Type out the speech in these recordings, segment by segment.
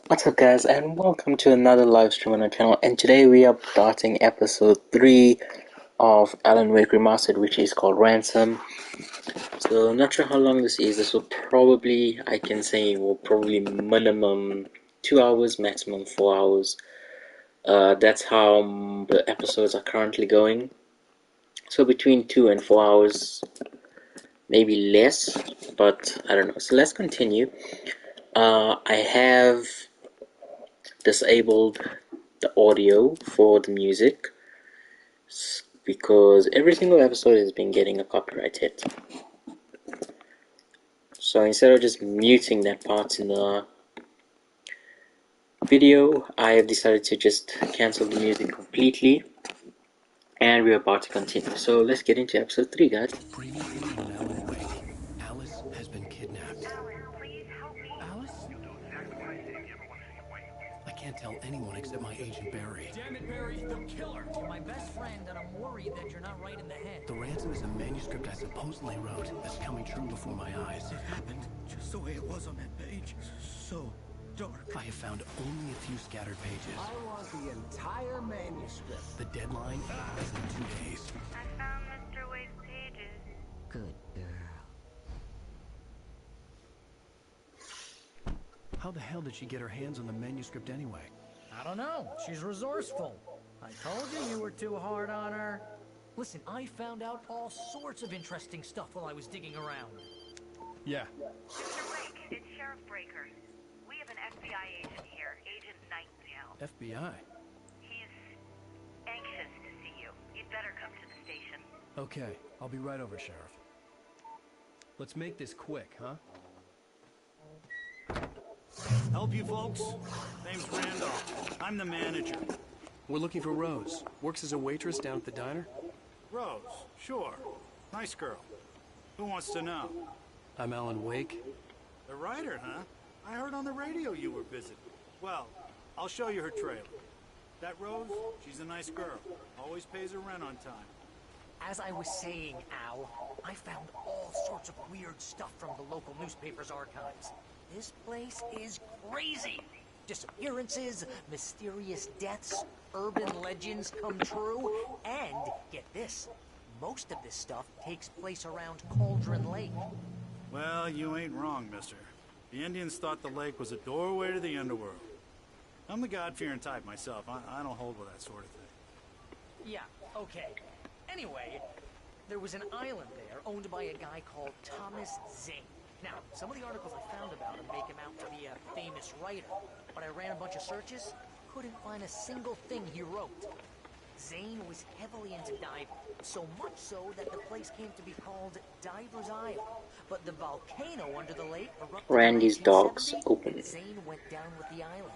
What's up guys and welcome to another live stream on our channel, and today we are starting episode 3 of Alan Wake Remastered, which is called Ransom. So I'm not sure how long this is. This will probably, I can say, will probably minimum 2 hours, maximum 4 hours. That's how the episodes are currently going. So between 2 and 4 hours, maybe less, but I don't know. So let's continue. I have disabled the audio for the music because every single episode has been getting a copyright hit. So instead of just muting that part in the video, I have decided to just cancel the music completely, and we're about to continue. So let's get into episode 3, guys. Previously on Alan Wake, Alice has been kidnapped. Alan, please help me. Alice? I can't tell anyone except my agent Barry. Damn it, Barry, they'll kill her. You're my best friend, and I'm worried that you're not right in the head. The ransom is a manuscript I supposedly wrote that's coming true before my eyes. It happened just the way it was on that page. So dark. I have found only a few scattered pages. I want the entire manuscript. The deadline is in 2 days. I found Mr. Wake's pages. Good girl. How the hell did she get her hands on the manuscript anyway? I don't know. She's resourceful. I told you were too hard on her. Listen, I found out all sorts of interesting stuff while I was digging around. Yeah. Mr. Wake, it's Sheriff Breaker. We have an FBI agent here, Agent Nightingale. FBI? He's anxious to see you. You'd better come to the station. Okay, I'll be right over, Sheriff. Let's make this quick, huh? Help you folks? Name's Randolph. I'm the manager. We're looking for Rose. Works as a waitress down at the diner. Rose, sure. Nice girl. Who wants to know? I'm Alan Wake. The writer, huh? I heard on the radio you were visiting. Well, I'll show you her trailer. That Rose, she's a nice girl. Always pays her rent on time. As I was saying, Al, I found all sorts of weird stuff from the local newspaper's archives. This place is crazy. Disappearances, mysterious deaths, urban legends come true, and, get this, most of this stuff takes place around Cauldron Lake. Well, you ain't wrong, mister. The Indians thought the lake was a doorway to the underworld. I'm the God-fearing type myself. I don't hold with that sort of thing. Yeah, okay. Anyway, there was an island there owned by a guy called Thomas Zane. Now, some of the articles I found about him make him out to be a famous writer, but I ran a bunch of searches, couldn't find a single thing he wrote. Zane was heavily into diving, so much so that the place came to be called Diver's Isle. But the volcano under the lake erupted in Randy's dogs 1970, open. and Zane went down with the island.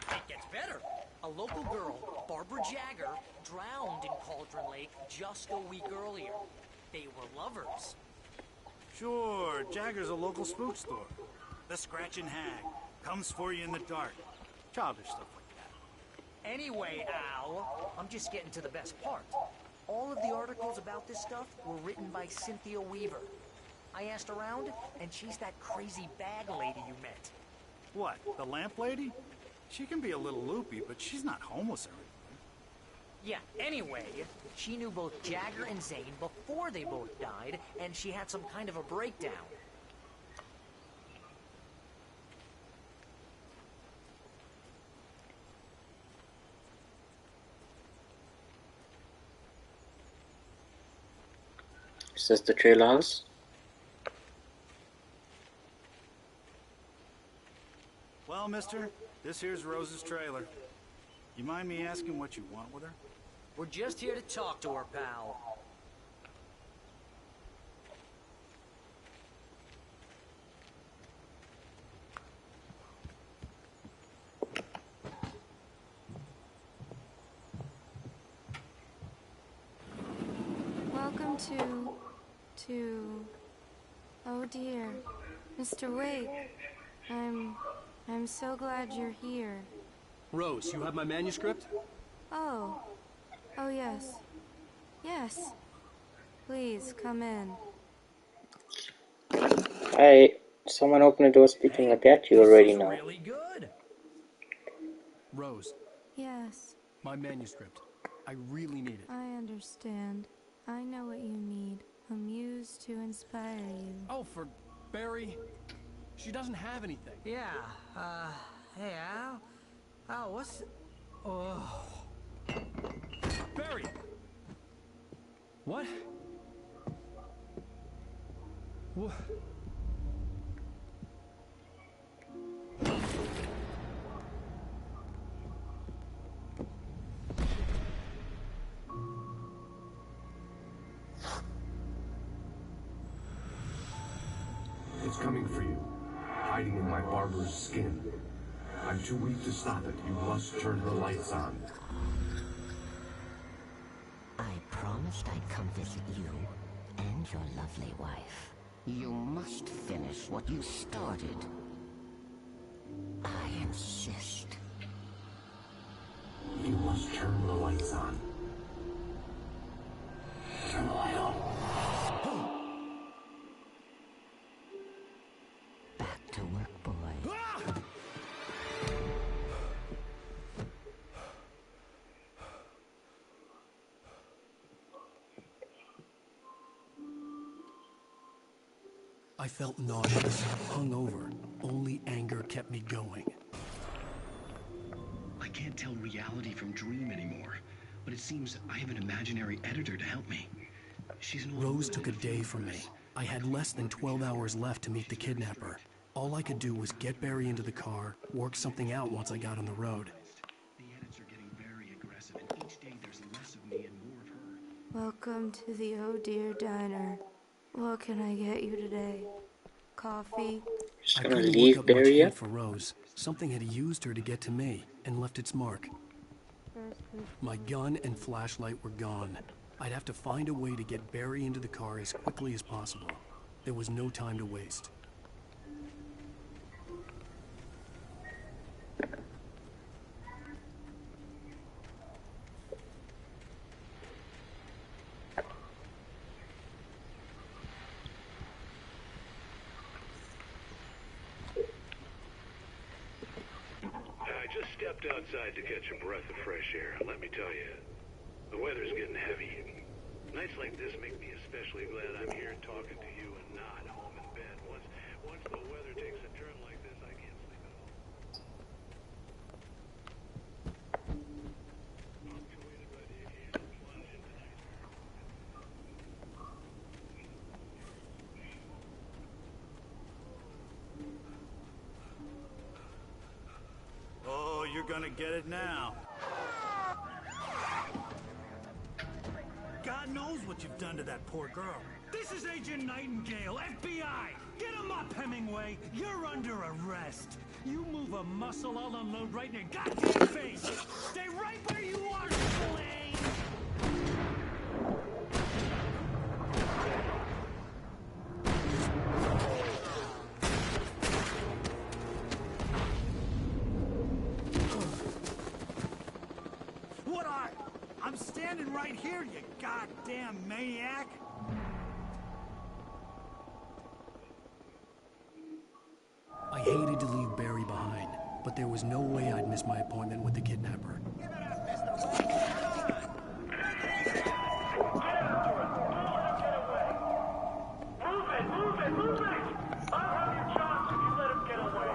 It gets better. A local girl, Barbara Jagger, drowned in Cauldron Lake just a week earlier. They were lovers. Sure, Jagger's a local spook store. The Scratching Hag. Comes for you in the dark. Childish stuff like that. Anyway, Al, I'm just getting to the best part. All of the articles about this stuff were written by Cynthia Weaver. I asked around, and she's that crazy bag lady you met. What, the lamp lady? She can be a little loopy, but she's not homeless or anything. Yeah, anyway, she knew both Jagger and Zane before they both died, and she had some kind of a breakdown. Is this the trailer house? Well, mister, this here's Rose's trailer. You mind me asking what you want with her? We're just here to talk to her, pal. Welcome to... Oh dear. Mr. Wake. I'm so glad you're here. Rose, you have my manuscript? Oh. Oh, yes. Yes. Please, come in. Hi, someone opened the door speaking like that. You This already is know. really good. Rose, Yes, my manuscript. I really need it. I understand. I know what you need. A muse to inspire you. Oh, for Barry? She doesn't have anything. Yeah, hey, Al? Oh, what's... Oh... Barry! What? What? It's coming for you, hiding in my barber's skin. I'm too weak to stop it. You must turn the lights on. I promised I'd come visit you and your lovely wife. You must finish what you started. I insist. You must turn the lights on. Turn the light on. Back to work, boy. I felt nauseous, hungover. Only anger kept me going. I can't tell reality from dream anymore, but it seems I have an imaginary editor to help me. She's an old Rose woman took in a a field day from me. dress. I had less than 12 hours left to meet the kidnapper. All I could do was get Barry into the car, work something out once I got on the road. The edits are getting very aggressive, and each day there's less of me and more of her. Welcome to the Oh Dear Diner. What can I get you today? Coffee? Just I gonna couldn't work leave up much Barry heat up. for Rose. Something had used her to get to me and left its mark. My gun and flashlight were gone. I'd have to find a way to get Barry into the car as quickly as possible. There was no time to waste. I just stepped outside to catch a breath of fresh air, and let me tell you, the weather's getting heavy. Nights like this make me especially glad I'm here talking to you and not home in bed. Once the weather takes a turn like this, I can't sleep at all. Punctuated by the occasional plunge into nightmare. Oh, you're gonna get it now. God knows what you've done to that poor girl. This is Agent Nightingale, FBI! Get him up, Hemingway! You're under arrest! You move a muscle, I'll unload right in your goddamn face! Stay right where you are, Slade! What are? I'm standing right here, you goddamn maniac! I hated to leave Barry behind, but there was no way I'd miss my appointment with the kidnapper. Give it up, Mr. Wayne! Come on! Make it easy on him! Get after him! Don't let him get away! Move it! Move it! Move it! I'll have you chopped if you let him get away!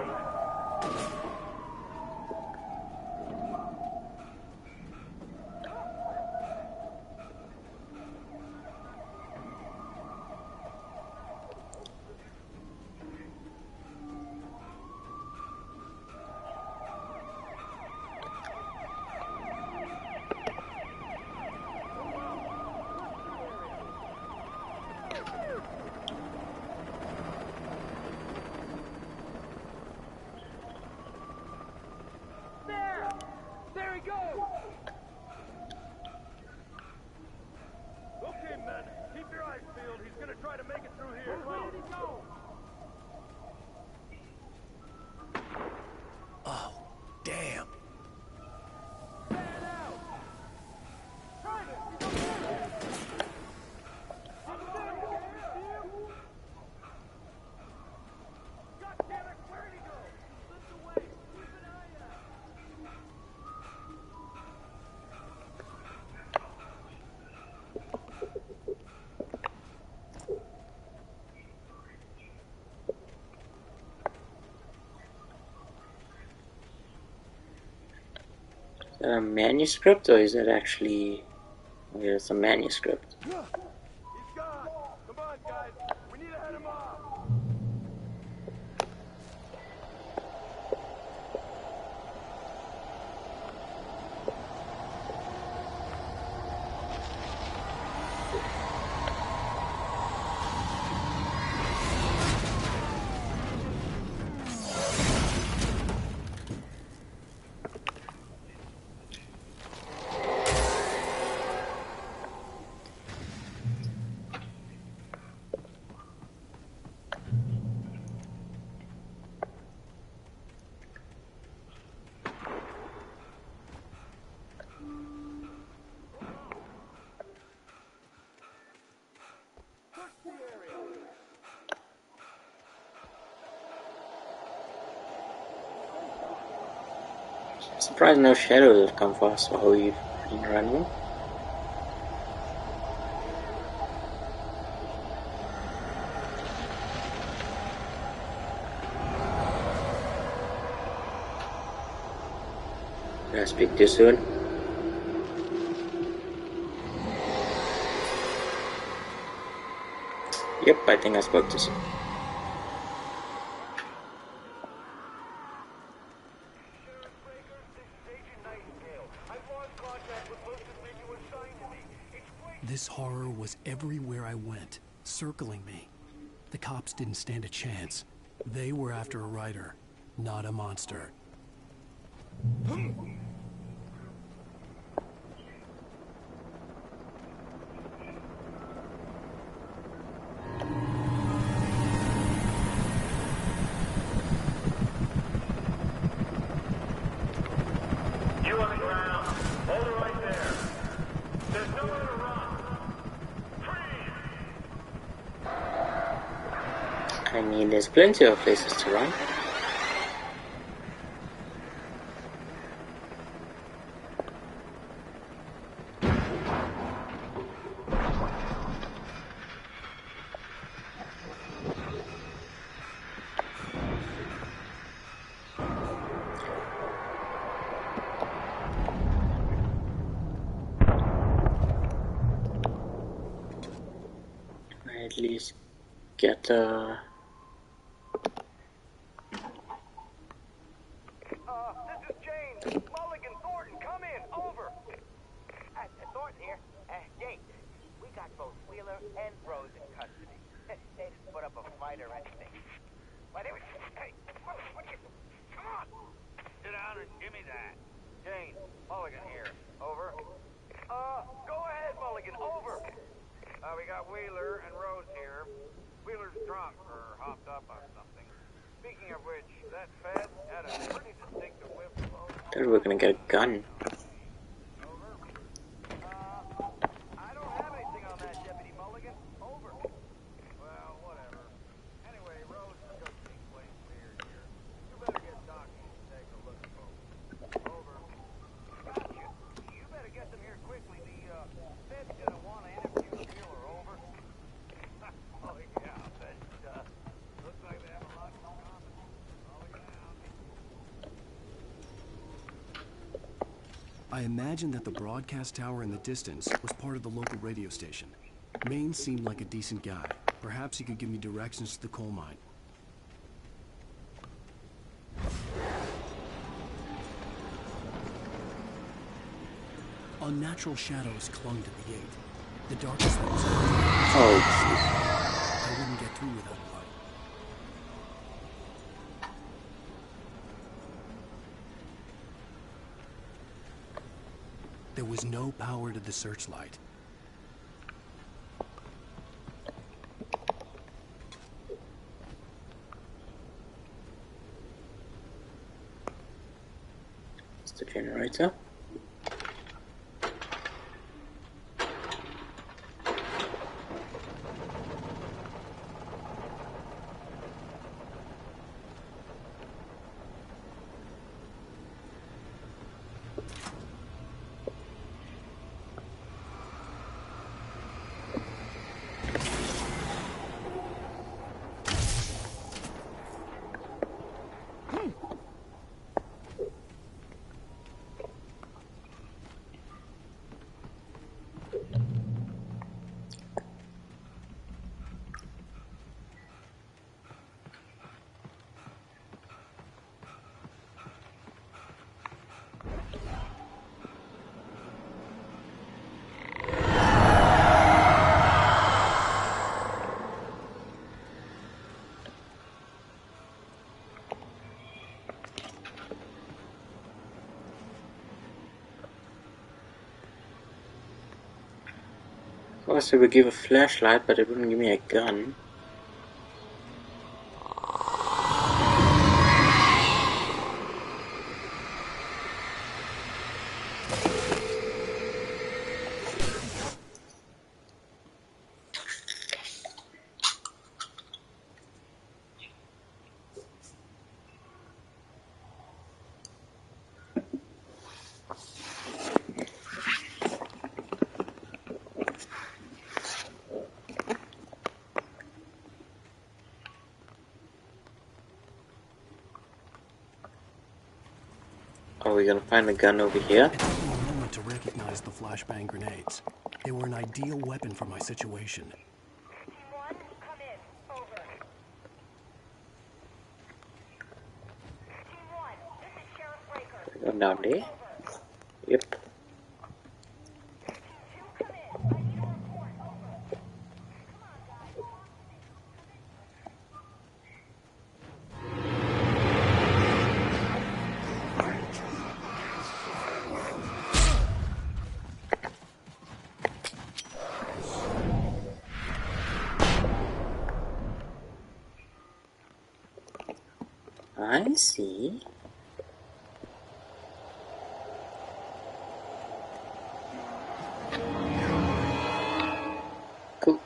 that a manuscript or is it actually... Yeah, it's a manuscript. He's gone. Come on, guys. We need to head him off. Surprised no shadows have come for us while we've been running. Did I speak too soon? Yep, I think I spoke too soon. This horror was everywhere I went, circling me. The cops didn't stand a chance. They were after a writer, not a monster. You on the ground. Hold it right there. There's nowhere to run. Freeze! I mean, there's plenty of places to run. At least get This is James. Mulligan, Thornton, come in. Over. Thornton here. Jake, we got both Wheeler and Rose in custody. They didn't put up a fight or anything. Why, they were... Hey, what you... Come on! Sit down and give me that. James, Mulligan here. Over. Go ahead, Mulligan. Over. We got Wheeler and Rose here. Wheeler's drunk or hopped up on something. Speaking of which, that Fed had a pretty distinctive whip blow. thought we were gonna get a gun. Over. I don't have anything on that, Deputy Mulligan. Over. Well, whatever. Anyway, Rose is just being plain weird here. You better get Docky to take a look at both. Over. Gotcha. You better get them here quickly. The Fed's gonna want to interview Wheeler. Over. Oh, yeah, that looks like they have a lot in common. Mulligan out. I imagined that the broadcast tower in the distance was part of the local radio station. Maine seemed like a decent guy. Perhaps he could give me directions to the coal mine. Unnatural shadows clung to the gate. The darkness that was I wouldn't get through without a light. There was no power to the searchlight. It's the generator. Oh, so we give a flashlight, but it wouldn't give me a gun. Are we gonna find a gun over here? It took me a moment to recognize the flashbang grenades. They were an ideal weapon for my situation. Team 1, come in. Over. Team 1, this is Sheriff Breaker. Go down there. Yep. Team 2, come in. I need a report. Over. Come on, guys. I see. Cool.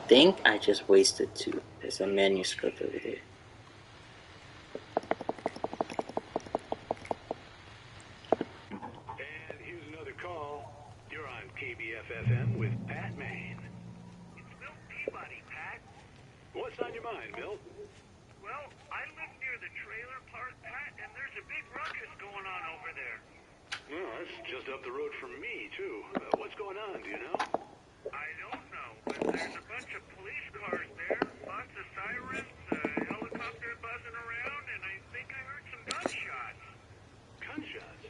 I think I just wasted 2. There's a manuscript over there. And here's another call. You're on KBF-FM with Pat Maine. It's Milt Peabody, Pat. What's on your mind, Milt? Well, I live near the trailer park, Pat, and there's a big ruckus going on over there. Well, that's just up the road from me, too. What's going on, do you know? I don't know, but there's a bunch of police cars there, lots of sirens, a helicopter buzzing around, and I think I heard some gunshots. Gunshots?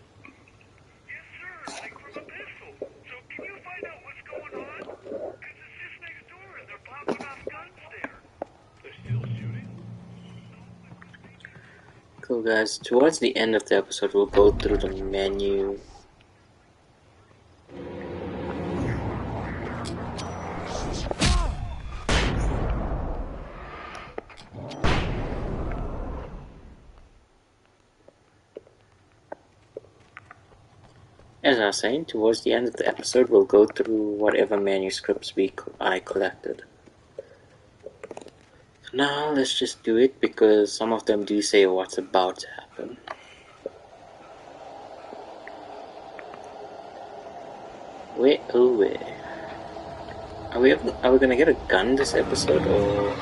Yes, sir, like from a pistol. So can you find out what's going on? Because it's just next door, and they're popping off guns there. They're still shooting? Cool, guys. Towards the end of the episode, we'll go through the menu. As I was saying, towards the end of the episode, we'll go through whatever manuscripts I collected. Now, let's just do it because some of them do say what's about to happen. Where, oh where? Are we gonna get a gun this episode, or...?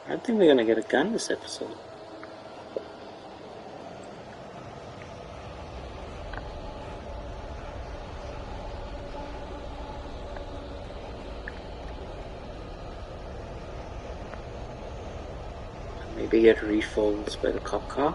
I don't think we're gonna get a gun this episode. Maybe get refills by the cop car.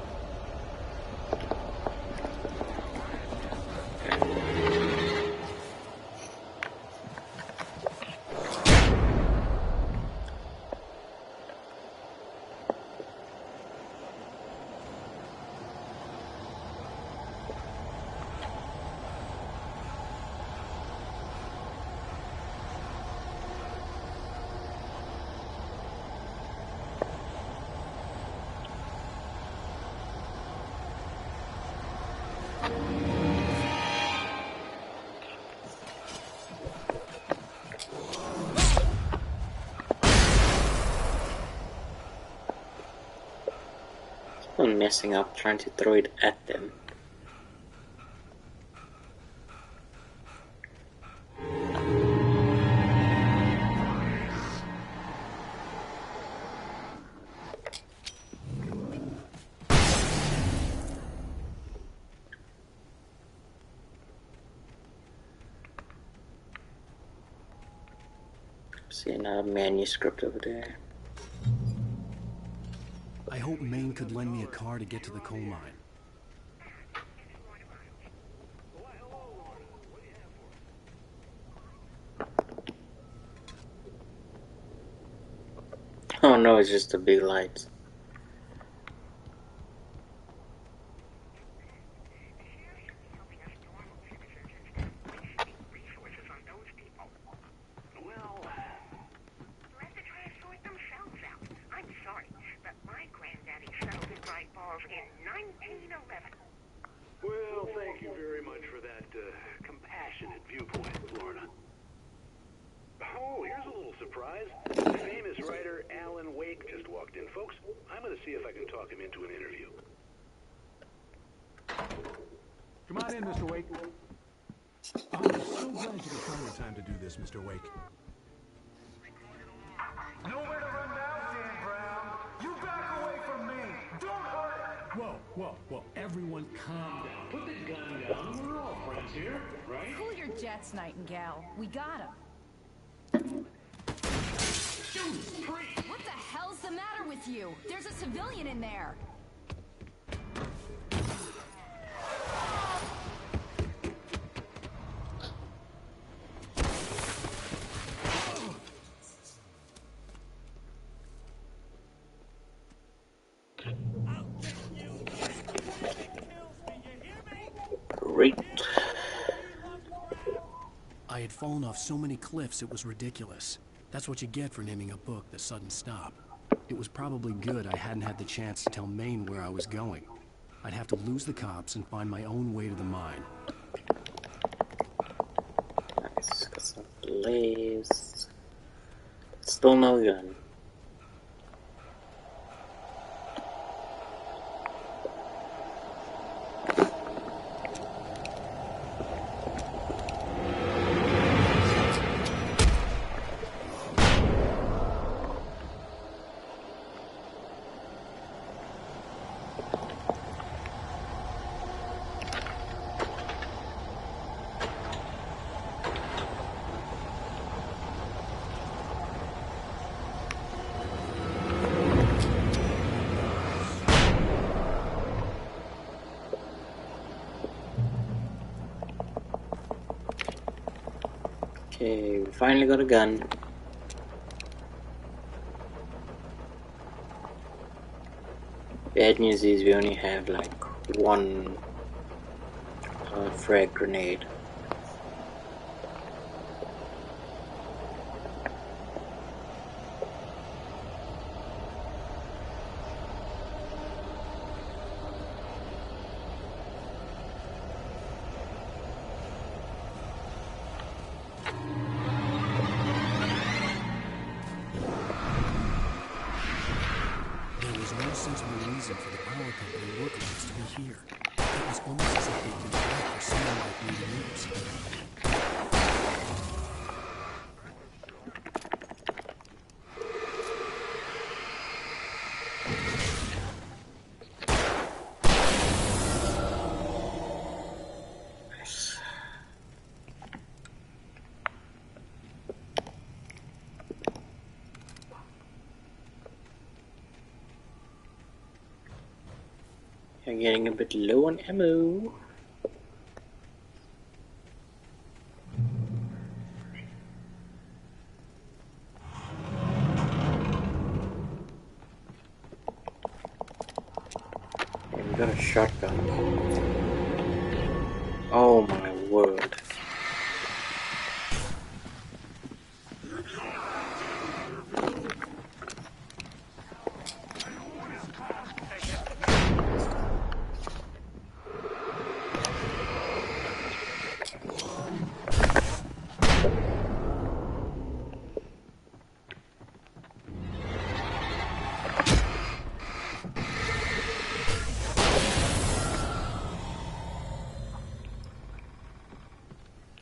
I'm messing up trying to throw it at them. See another manuscript over there. I hope Maine could lend me a car to get to the coal mine. Oh no, it's just the big lights. Well, thank you very much for that compassionate viewpoint, Lorna. Oh, here's a little surprise. Famous writer Alan Wake just walked in, folks. I'm going to see if I can talk him into an interview. Come on in, Mr. Wake. I'm so glad you could find the time to do this, Mr. Wake. Nowhere to run now, Dan Brown. You back away from me. Don't hurt. Whoa, everyone calm down. Put the gun down. We're all friends here, right? Cool your jets, Nightingale. We got him. What the hell's the matter with you? There's a civilian in there. Great. I had fallen off so many cliffs it was ridiculous. That's what you get for naming a book The Sudden Stop. It was probably good I hadn't had the chance to tell Maine where I was going. I'd have to lose the cops and find my own way to the mine. Nice, got some blaze. Still no gun. Okay, we finally got a gun. Bad news is we only have like one frag grenade. Sensible reason for the power company workers to be here. It was almost as if they'd been waiting for someone like me to use. I'm getting a bit low on ammo. And we got a shotgun. Oh my word.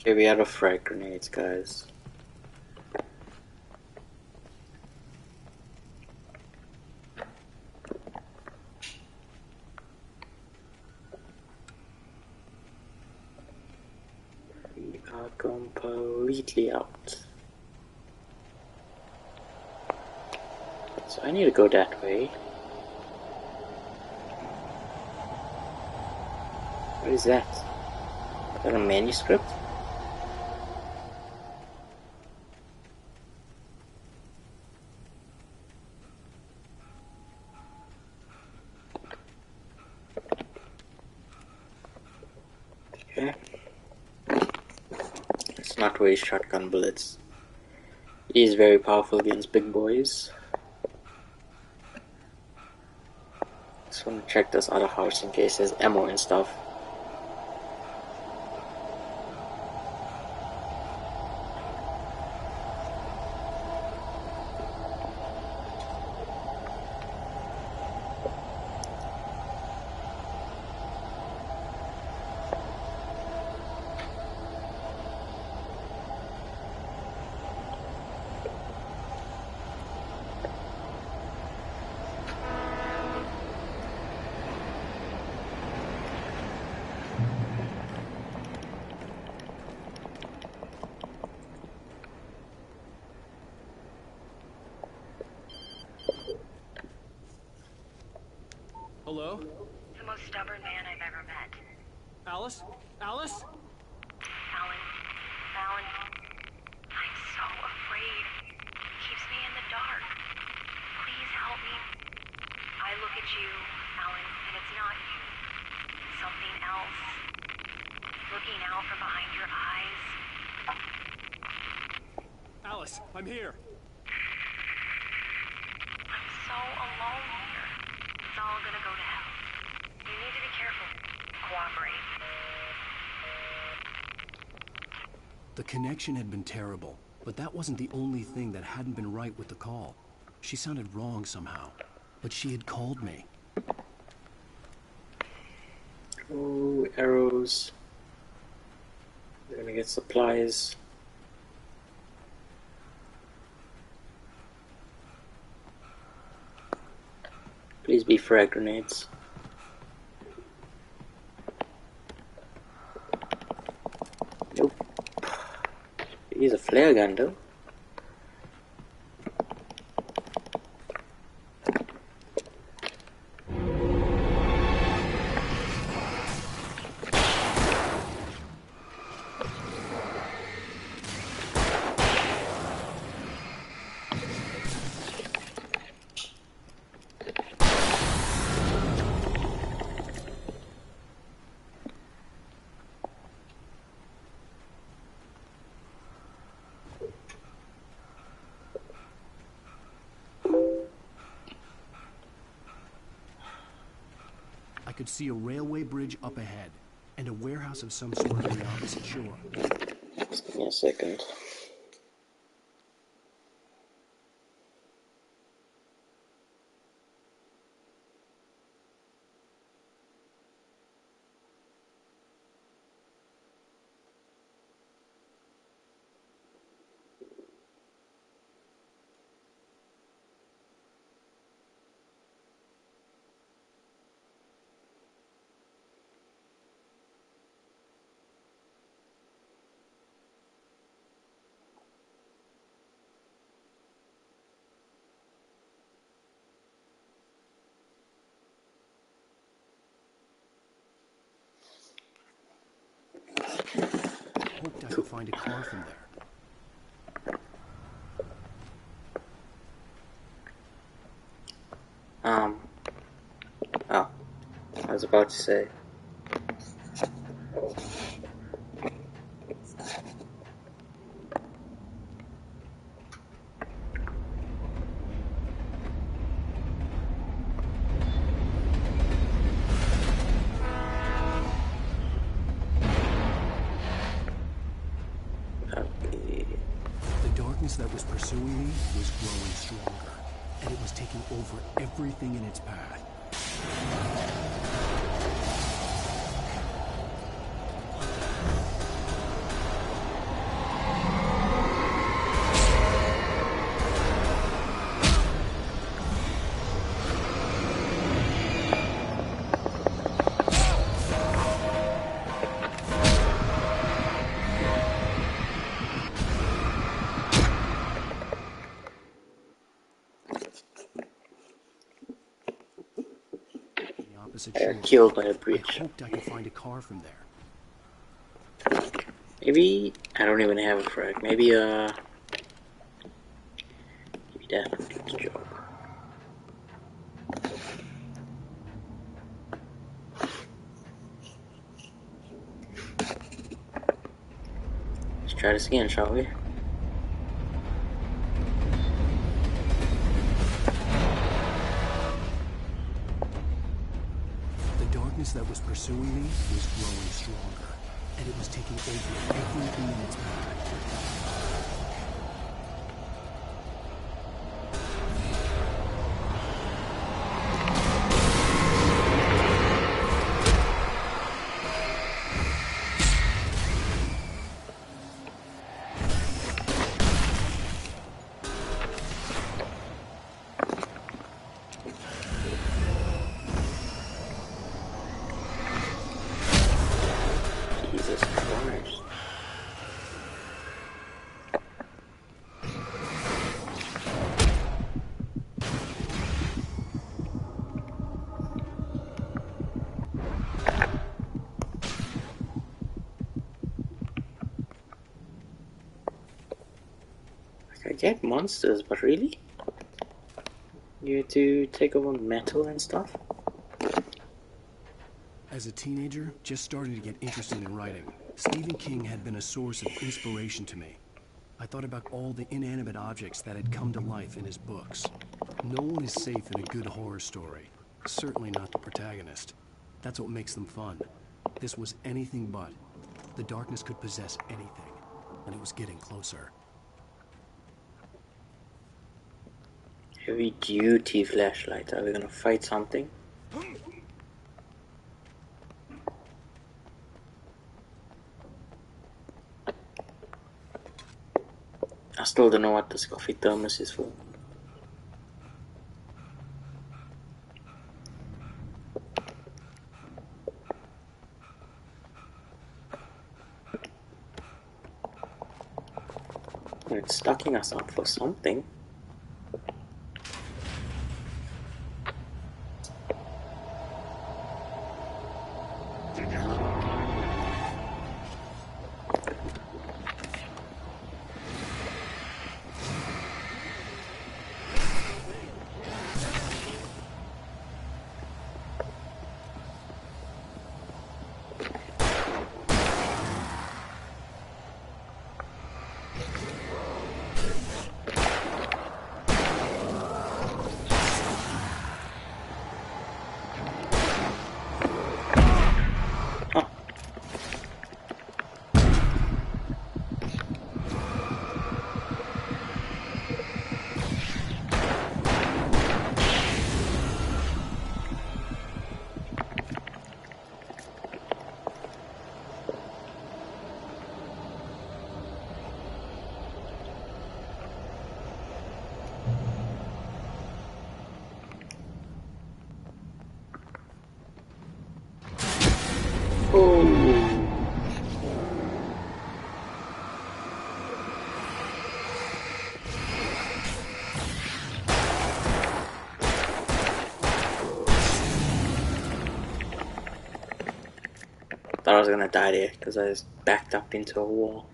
Okay, we out of frag grenades, guys. We are completely out. So I need to go that way. What is that? Is that a manuscript? Okay. Let's not waste shotgun bullets. He is very powerful against big boys. Just want to check this other house in case there's ammo and stuff. Hello? The most stubborn man I've ever met. Alice? Alice? Alan. Alan. I'm so afraid. He keeps me in the dark. Please help me. I look at you, Alan, and it's not you. Something else. Looking out from behind your eyes. Alice, I'm here. I'm so alone here. It's all gonna go to hell. You need to be careful. Cooperate. The connection had been terrible, but that wasn't the only thing that hadn't been right with the call. She sounded wrong somehow, but she had called me. Oh, arrows. We're gonna get supplies. Please be frag grenades. Nope. Use a flare gun though. I could see a railway bridge up ahead, and a warehouse of some sort on the opposite shore. Just give me a second. Hoped I could find a car from there. Oh, I was about to say. The darkness that was pursuing me was growing stronger, and it was taking over everything in its path. opposite shore. Killed by a I bridge. hoped I could find a car from there. Maybe I don't even have a frag. Maybe that would do the job. Let's try this again, shall we? The darkness that was pursuing me was growing stronger, and it was taking over everything in its path. Jesus Christ. I get monsters, but really? You have to take over metal and stuff? As a teenager, just starting to get interested in writing, Stephen King had been a source of inspiration to me. I thought about all the inanimate objects that had come to life in his books. No one is safe in a good horror story. Certainly not the protagonist. That's what makes them fun. This was anything but. The darkness could possess anything, and it was getting closer. Heavy duty flashlight. Are we gonna fight something? I still don't know what this coffee thermos is for. It's stocking us up for something. Thought I was gonna die there because I was backed up into a wall.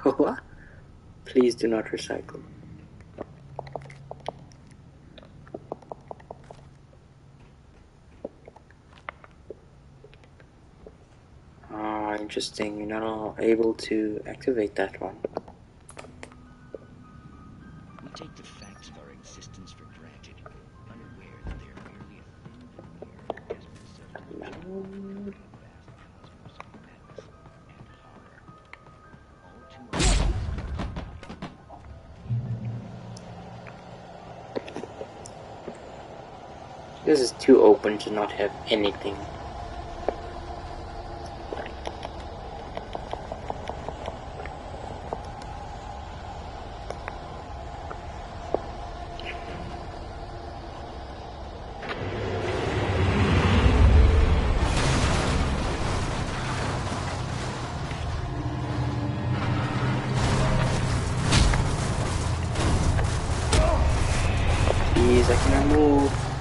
What? Please do not recycle. Ah, interesting. You're not able to activate that one. We take the facts of our existence for granted, unaware that they are merely a thin veneer as we self-delusion a vast cosmos of madness and horror. All too often. This is too open to not have anything. Jeez, I cannot move.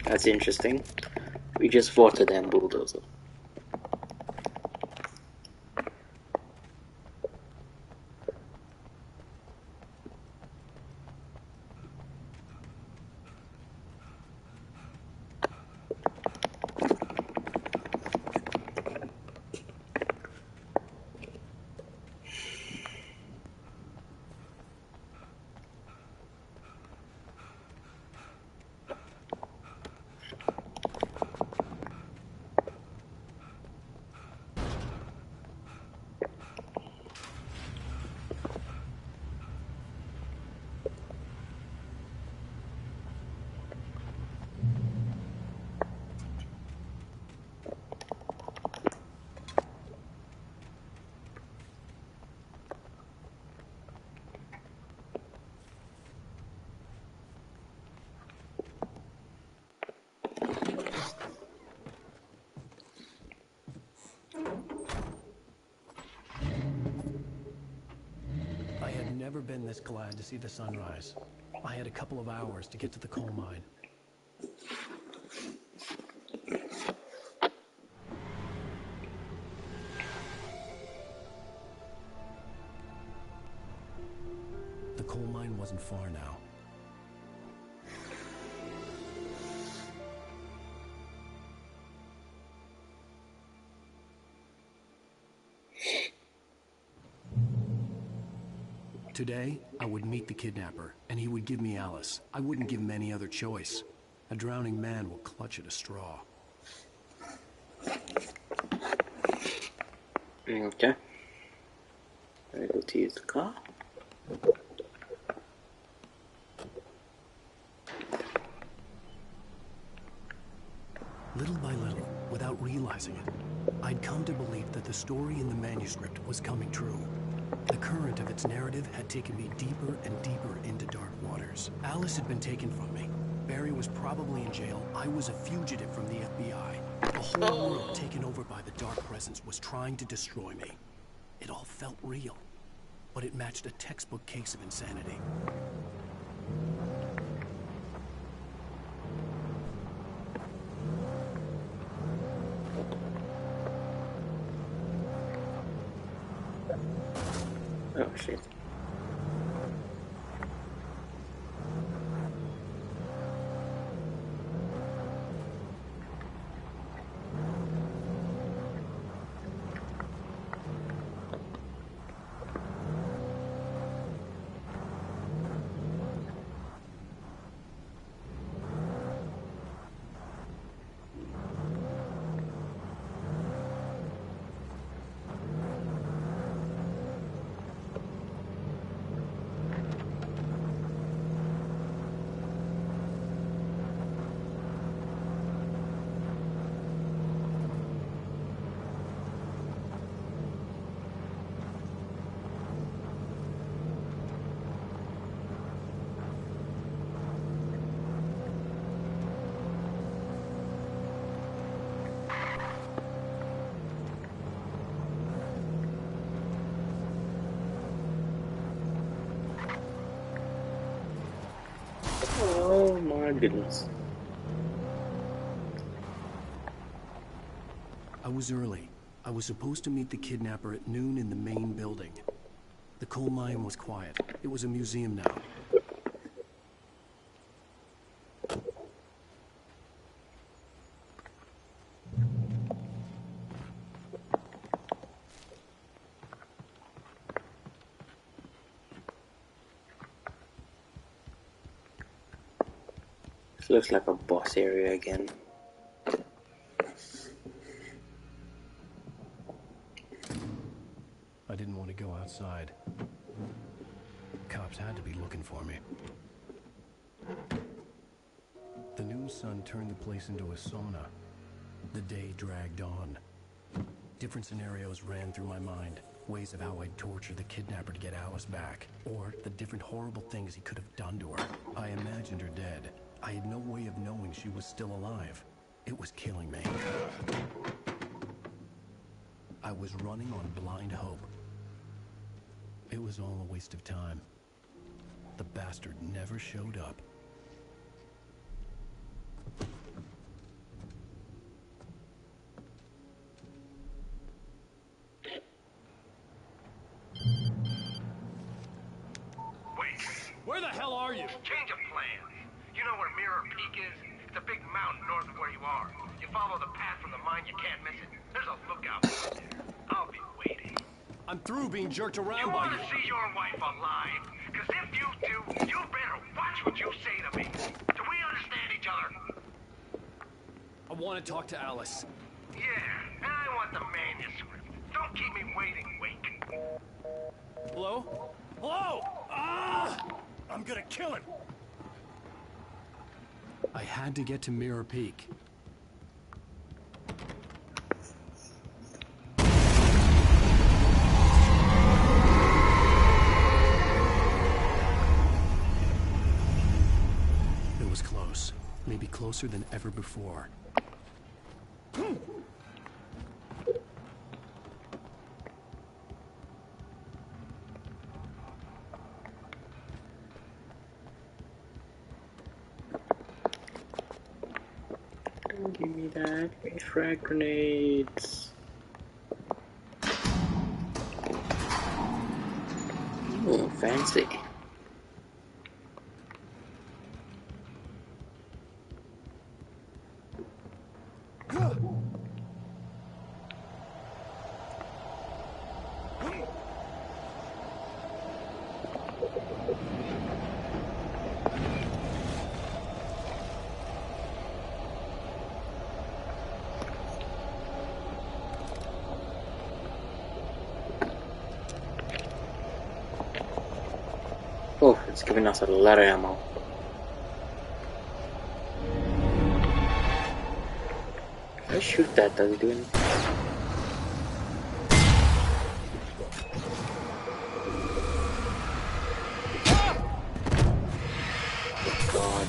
That's interesting. We just fought a damn bulldozer. I had never been this glad to see the sunrise. I had a couple of hours to get to the coal mine. The coal mine wasn't far now. Today, I would meet the kidnapper, and he would give me Alice. I wouldn't give him any other choice. A drowning man will clutch at a straw. Okay. I go to use the car. Little by little, without realizing it, I'd come to believe that the story in the manuscript was coming true. The current of its narrative had taken me deeper and deeper into dark waters. Alice had been taken from me. Barry was probably in jail. I was a fugitive from the FBI. The whole world taken over by the dark presence was trying to destroy me. It all felt real, but it matched a textbook case of insanity. Oh shit. Oh my goodness. I was early. I was supposed to meet the kidnapper at noon in the main building. The coal mine was quiet. It was a museum now. looks like a boss area again. I didn't want to go outside. Cops had to be looking for me. The noon sun turned the place into a sauna. The day dragged on. Different scenarios ran through my mind. Ways of how I'd torture the kidnapper to get Alice back. Or the different horrible things he could have done to her. I imagined her dead. I had no way of knowing she was still alive. It was killing me. I was running on blind hope. It was all a waste of time. The bastard never showed up. Where the hell are you? Change of plans. You know where Mirror Peak is? It's a big mountain north of where you are. You follow the path from the mine, you can't miss it. There's a lookout point there. I'll be waiting. I'm through being jerked around You by want you. to see your wife alive? Because if you do, you better watch what you say to me. Do we understand each other? I want to talk to Alice. Yeah, and I want the manuscript. Don't keep me waiting, Wake. Hello? Hello? Ah! I'm gonna kill him. I had to get to Mirror Peak. It was close. Maybe closer than ever before. Give me that. Give me frag grenades. Ooh, fancy. Oh, it's giving us a lot of ammo. If I shoot that, does it do anything? God.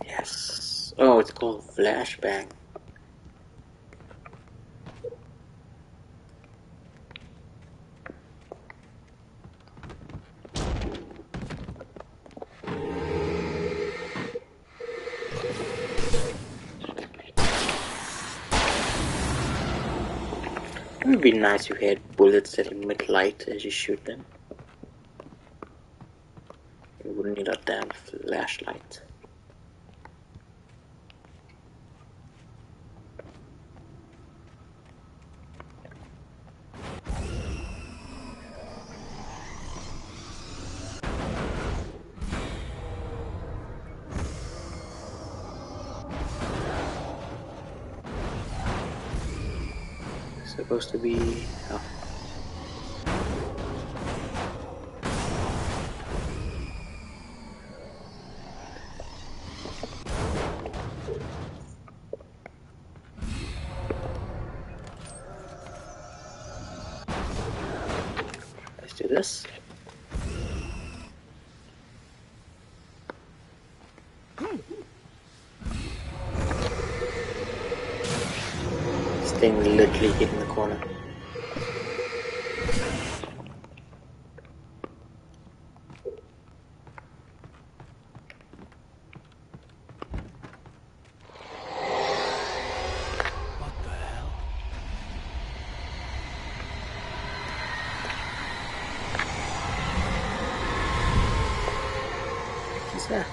Yes. Oh, it's called flashbang. It would be nice if you had bullets that emit light as you shoot them. You wouldn't need a damn flashlight. Supposed to be... Oh. to this. This thing literally hit in the corner. What's that?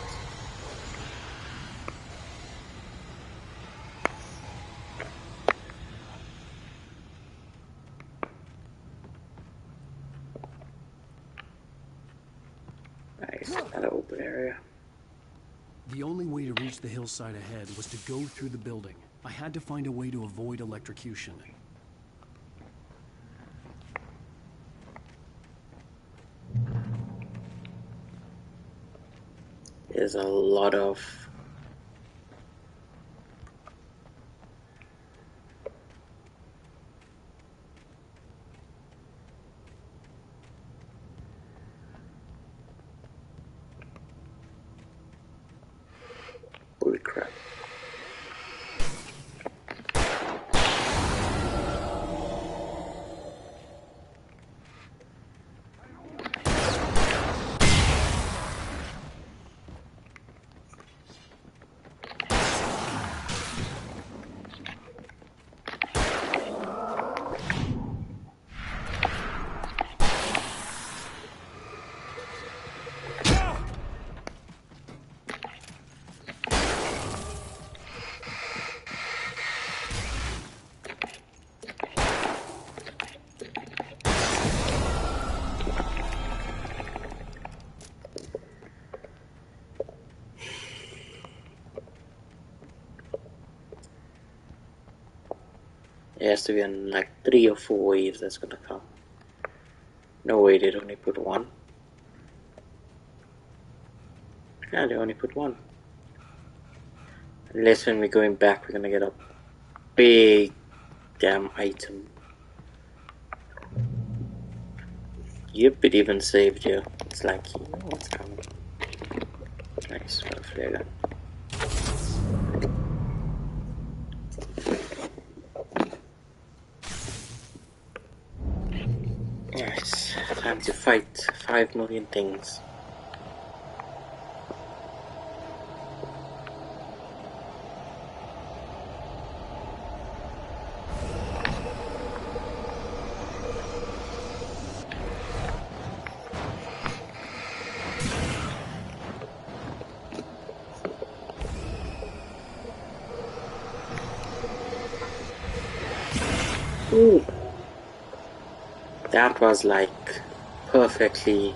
Nice, another open area. The only way to reach the hillside ahead was to go through the building. I had to find a way to avoid electrocution. There's a lot of holy crap. It has to be on like 3 or 4 waves that's gonna come. No way they'd only put one. Yeah, they only put one. Unless when we're going back we're gonna get a big damn item. Yep, it even saved you. It's like, you know what's coming. Nice, got a flare gun. Yes, time to fight 5 million things. Ooh. That was like perfectly.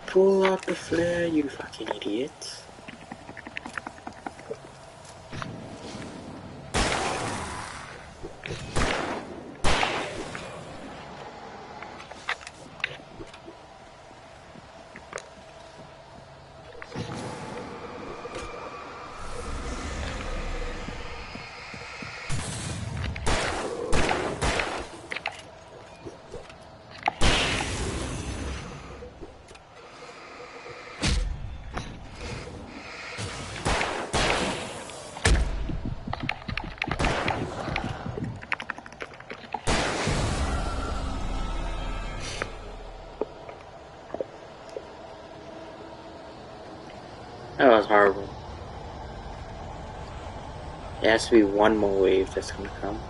Pull out the flare, you fucking idiot. That was horrible. There has to be one more wave that's gonna come.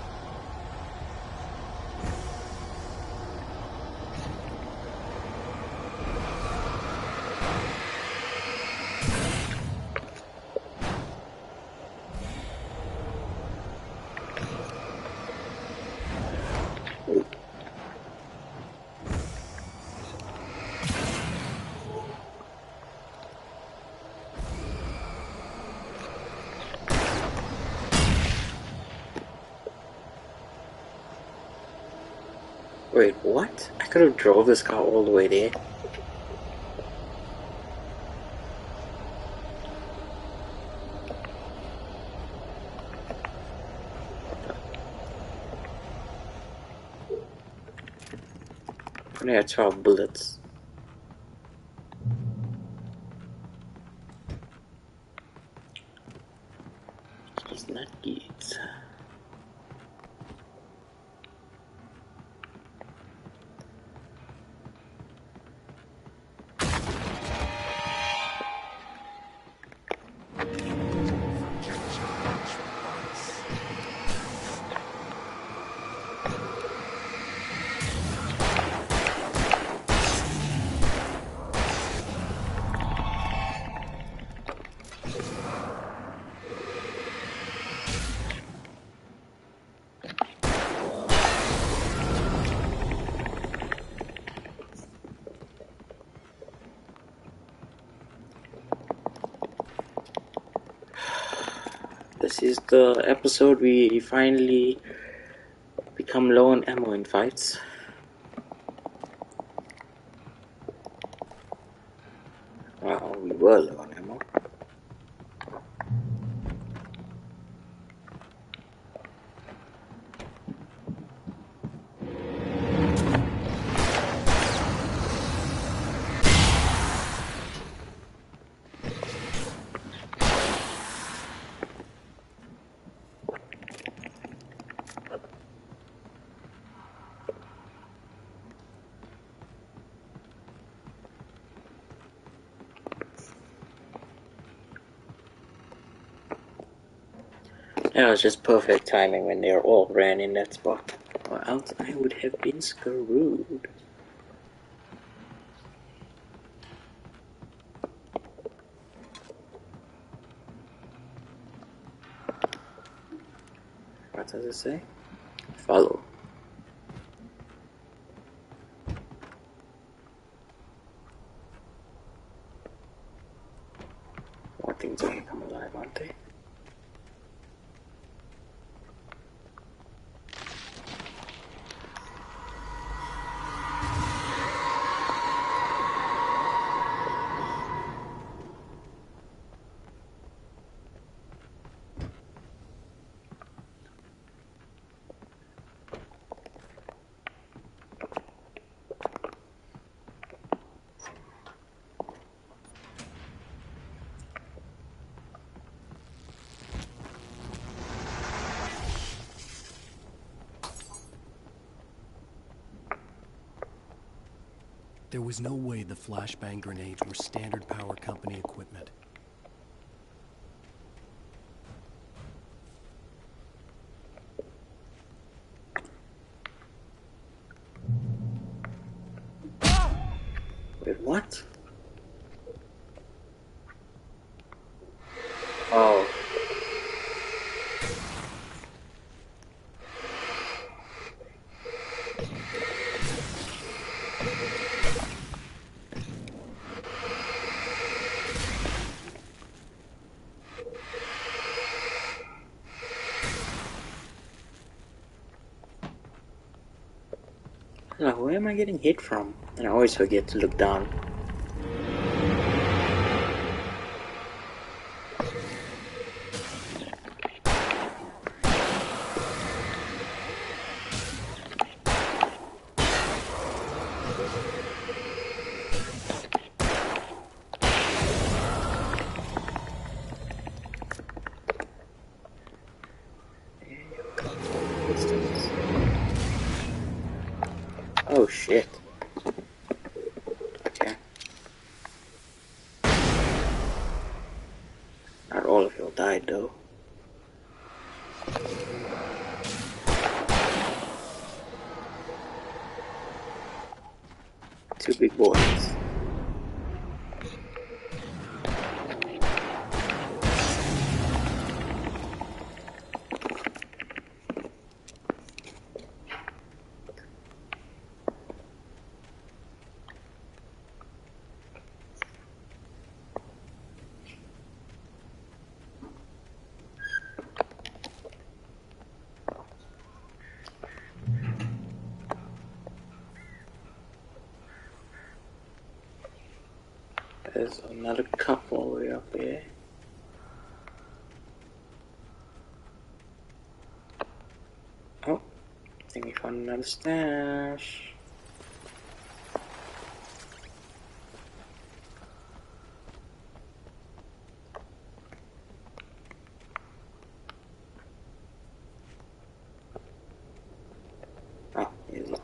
Wait, what? I could have drove this car all the way there. I have 12 bullets. It's not good. This is the episode we finally become low on ammo in fights. Well, we were low on ammo. That was just perfect timing when they all ran in that spot, or else I would have been screwed. What does it say? Follow. More things are gonna come alive, aren't they? There was no way the flashbang grenades were Standard Power Company equipment. Wait, what? Oh. Like, where am I getting hit from? And I always forget to look down. Oh shit. Okay. Not all of you died though. Two big boys. there's another couple way up here. Oh, I think we found another stash. Oh, here's it.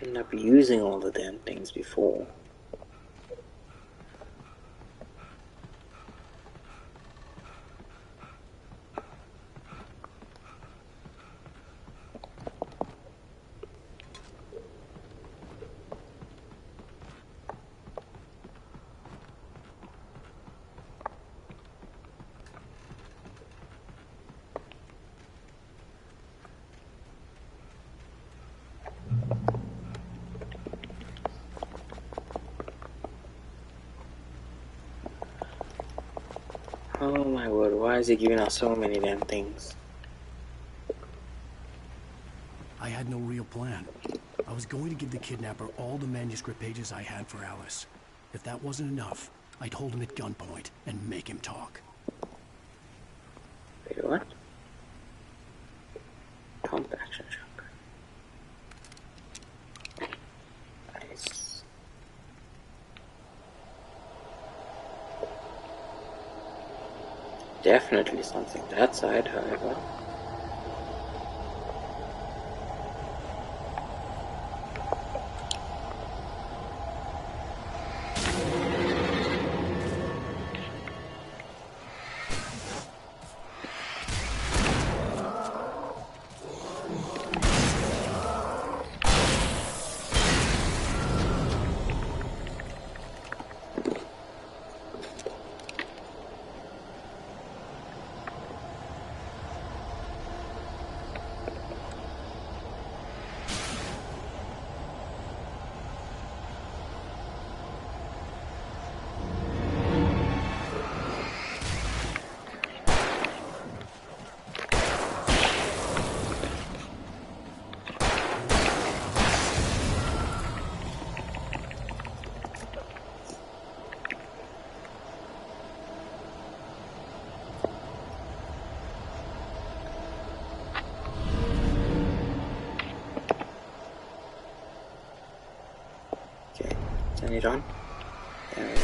Ended up using all the damn things before. Oh my word, why is he giving us so many damn things? I had no real plan. I was going to give the kidnapper all the manuscript pages I had for Alice. If that wasn't enough, I'd hold him at gunpoint and make him talk. Wait, what? Pump action shock. Nice. Definitely something that side, however. Turn it on. There we go.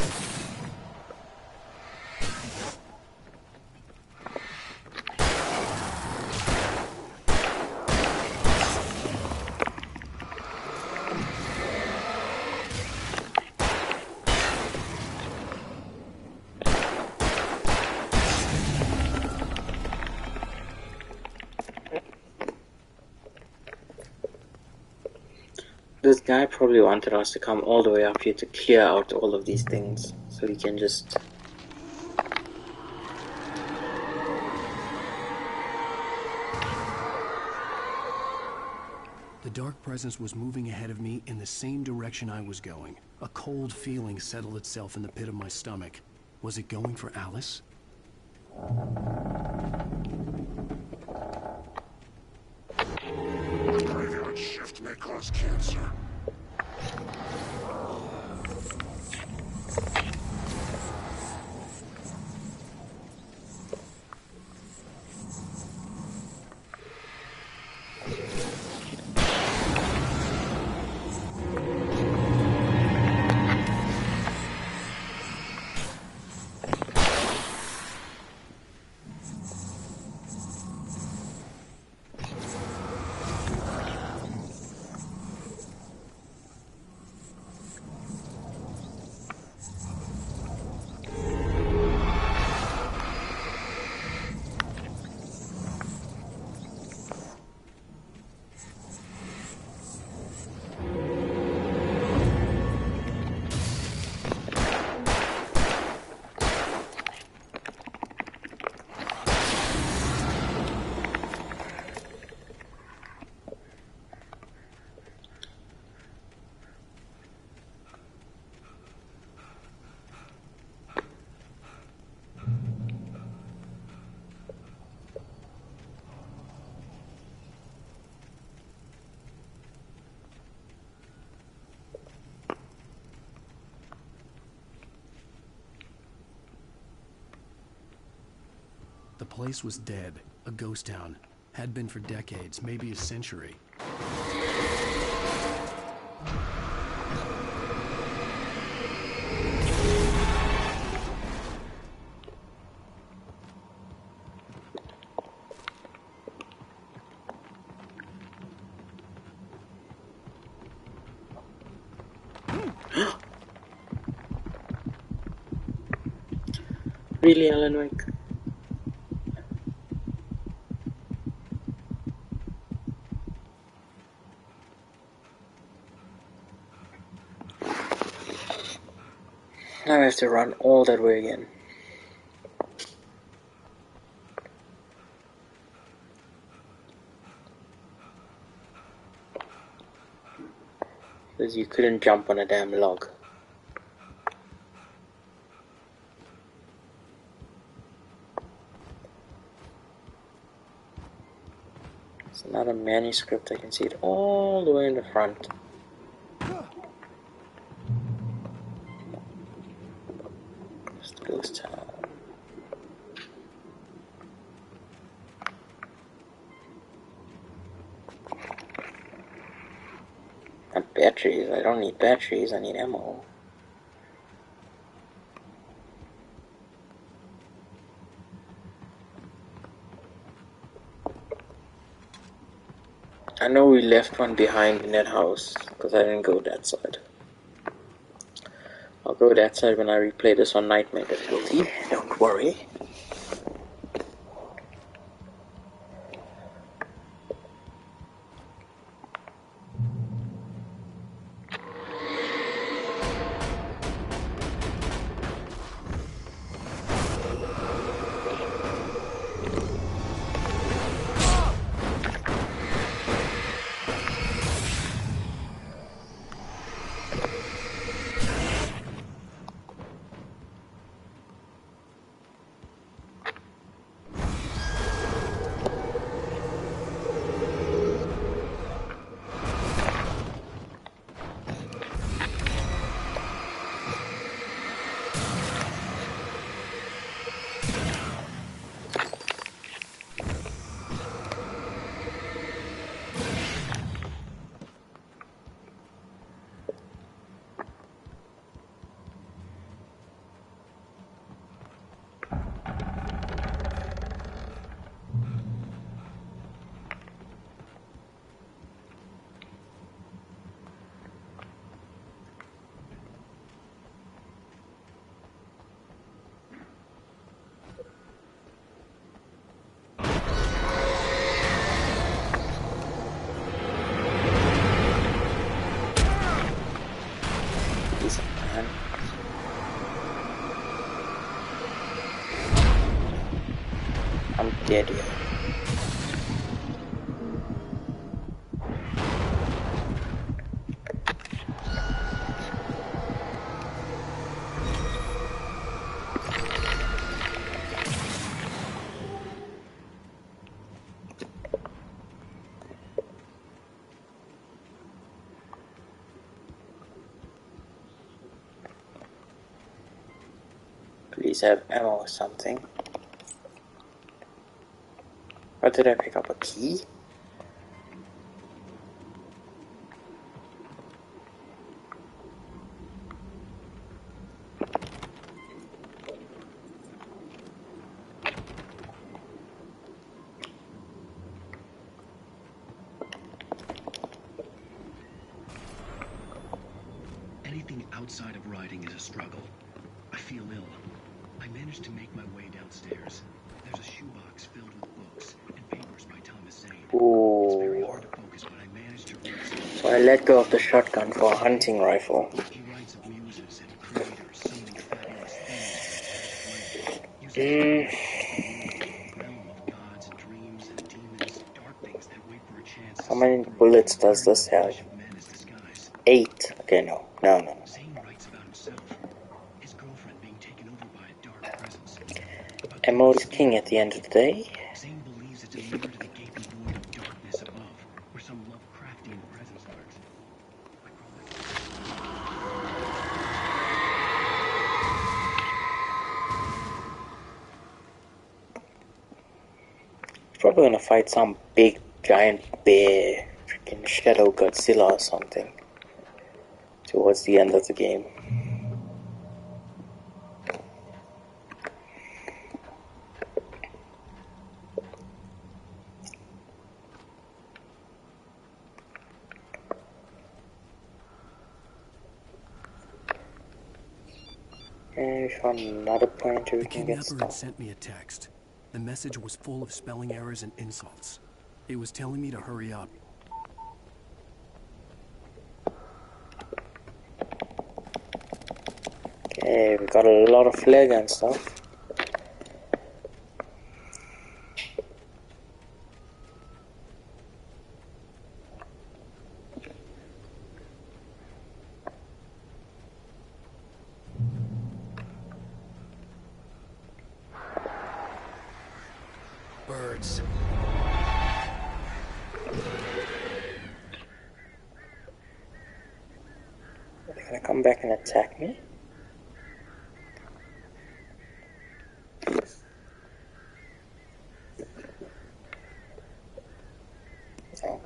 This guy probably wanted us to come all the way up here to clear out all of these things, so he can just... The dark presence was moving ahead of me in the same direction I was going. A cold feeling settled itself in the pit of my stomach. Was it going for Alice? Graveyard shift may cause cancer. The place was dead, a ghost town. Had been for decades, maybe a century. Really, Alan Wake? Now I have to run all that way again. Because you couldn't jump on a damn log. It's not a manuscript, I can see it all the way in the front. It's the ghost town. Not batteries, I don't need batteries, I need ammo. I know we left one behind in that house, because I didn't go that side. I'll go that side when I replay this on Nightmare difficulty, don't worry. I'm dead here. Please have ammo or something. Or did I pick up a key? Anything outside of riding is a struggle. I feel ill. I managed to make my way downstairs. There's a shoebox filled with books and papers by Thomas Zane. Ooh. It's very hard to focus, but I managed to read some. So I let go of the shotgun for a hunting rifle. He writes of muses and creators summoning fabulous things from the past flame. Using the realm of gods and dreams and demons, dark things that wait for a chance. How many bullets does this have? 8. Okay, no. Zane writes about himself, his girlfriend being taken over by a dark presence. Ammo is king at the end of the day. Zane believes it's a mirror to the gaping void of darkness above, where some Lovecraftian presence lurks. Probably gonna fight some big giant bear, freaking Shadow Godzilla or something, towards the end of the game. And we found another pointer we The can get kidnapper stuff. had sent me a text. The message was full of spelling errors and insults. It was telling me to hurry up. Okay, we got a lot of flare gun stuff. Birds. They're gonna come back and attack me. No.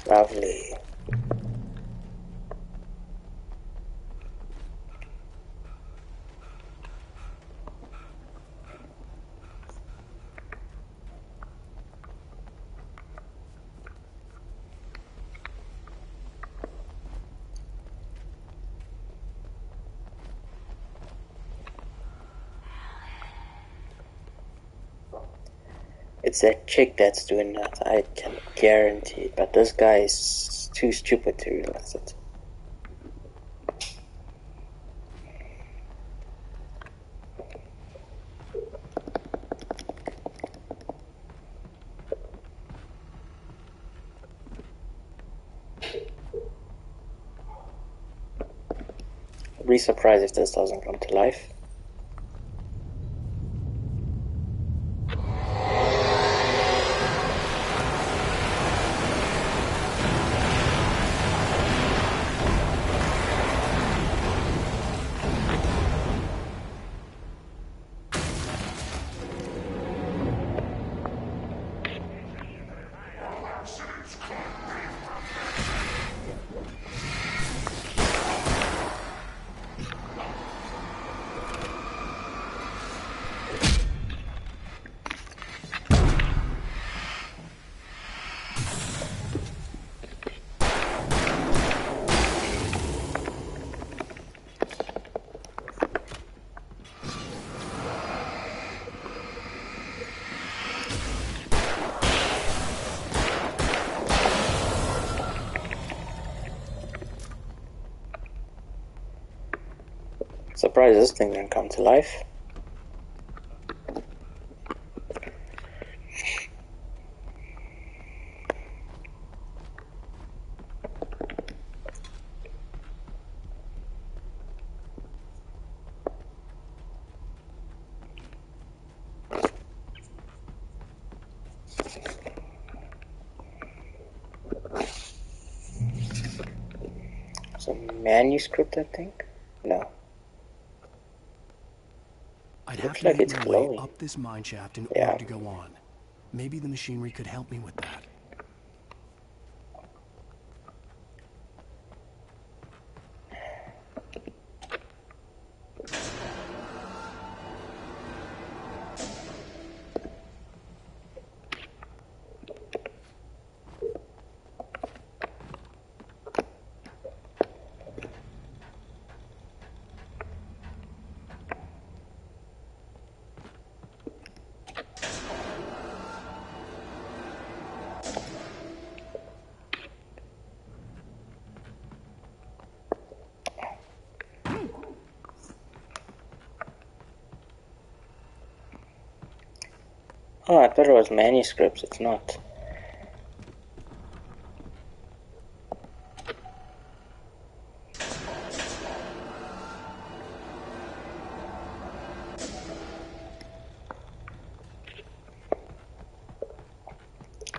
Lovely. It's that chick that's doing that, I can guarantee. But this guy is too stupid to realize it. I'd be surprised if this doesn't come to life. Surprised this thing didn't come to life. Some manuscript, I think? No. I'd have Looks to like make it's my glowing. way up this mine shaft in Yeah. order to go on. Maybe the machinery could help me with that. Oh, I thought it was manuscripts. It's not.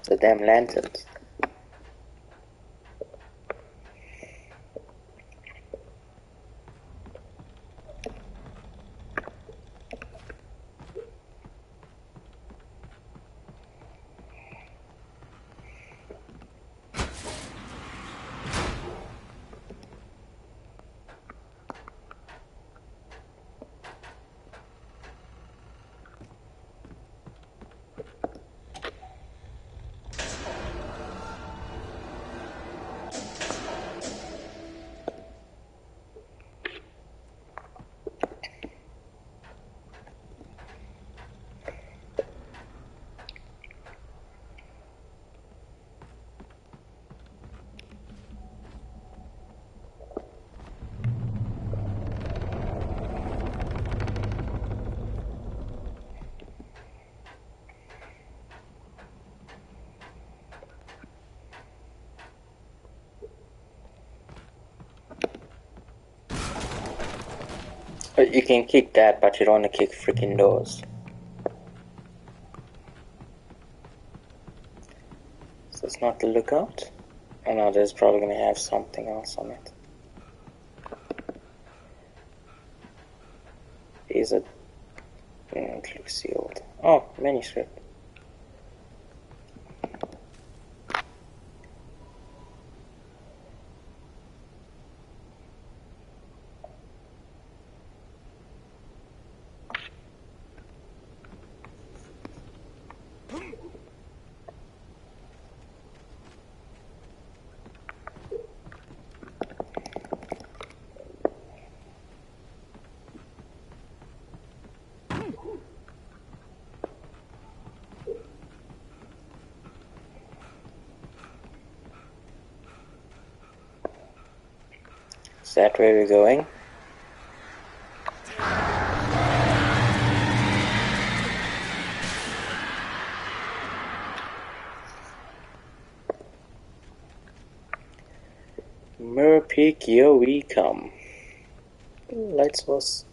The damn lanterns. You can kick that, but you don't want to kick freaking doors. So it's not the lookout. I know there's probably going to have something else on it. Is it? It looks sealed. Oh, manuscript. Is that where we're going? Mirror Peak, here we come. Light source.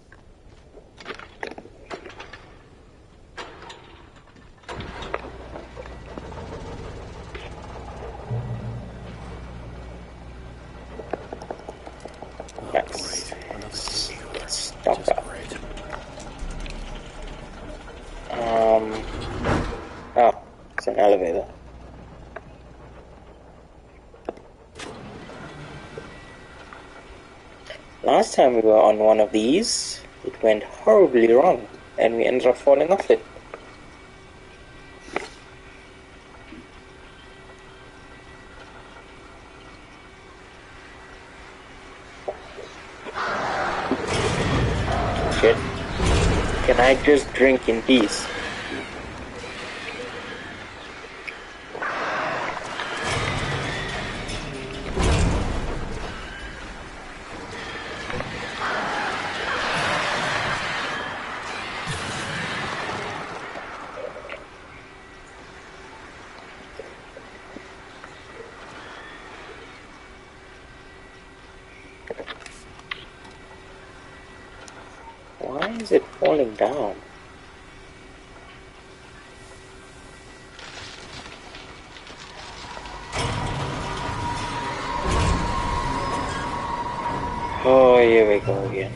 Nice. Let's stop that. Oh, it's an elevator. Last time we were on one of these, it went horribly wrong, and we ended up falling off it. Shit. Can I just drink in peace? Why is it falling down? Oh, here we go again.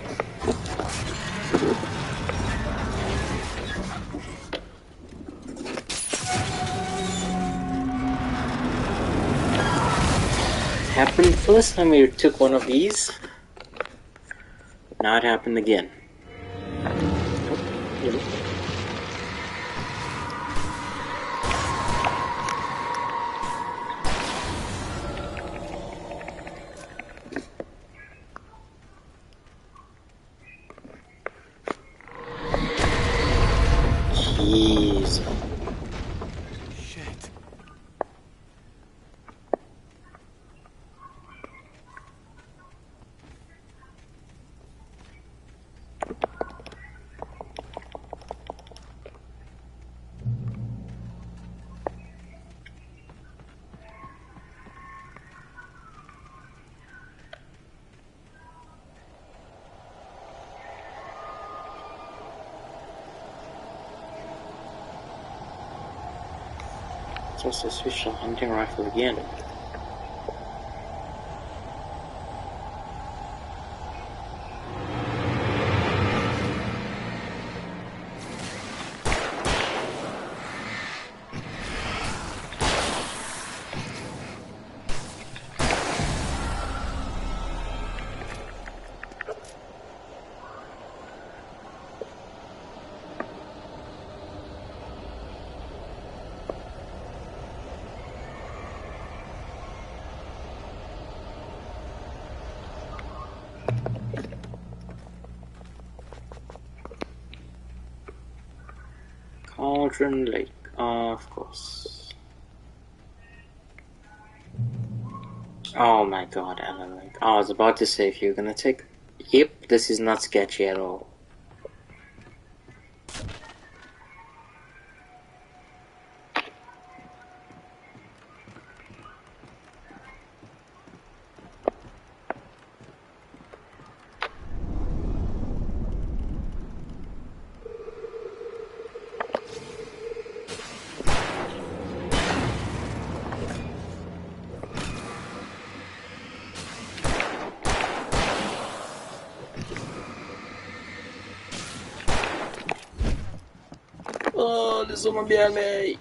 Happened first time we took one of these. Now it happened again. Jeez. Shit. Just a switch to hunting rifle again. Cauldron Lake, of course. Oh my god, Alan Wake. I was about to say if you're gonna take... Yep, this is not sketchy at all. Oh, there's someone behind me!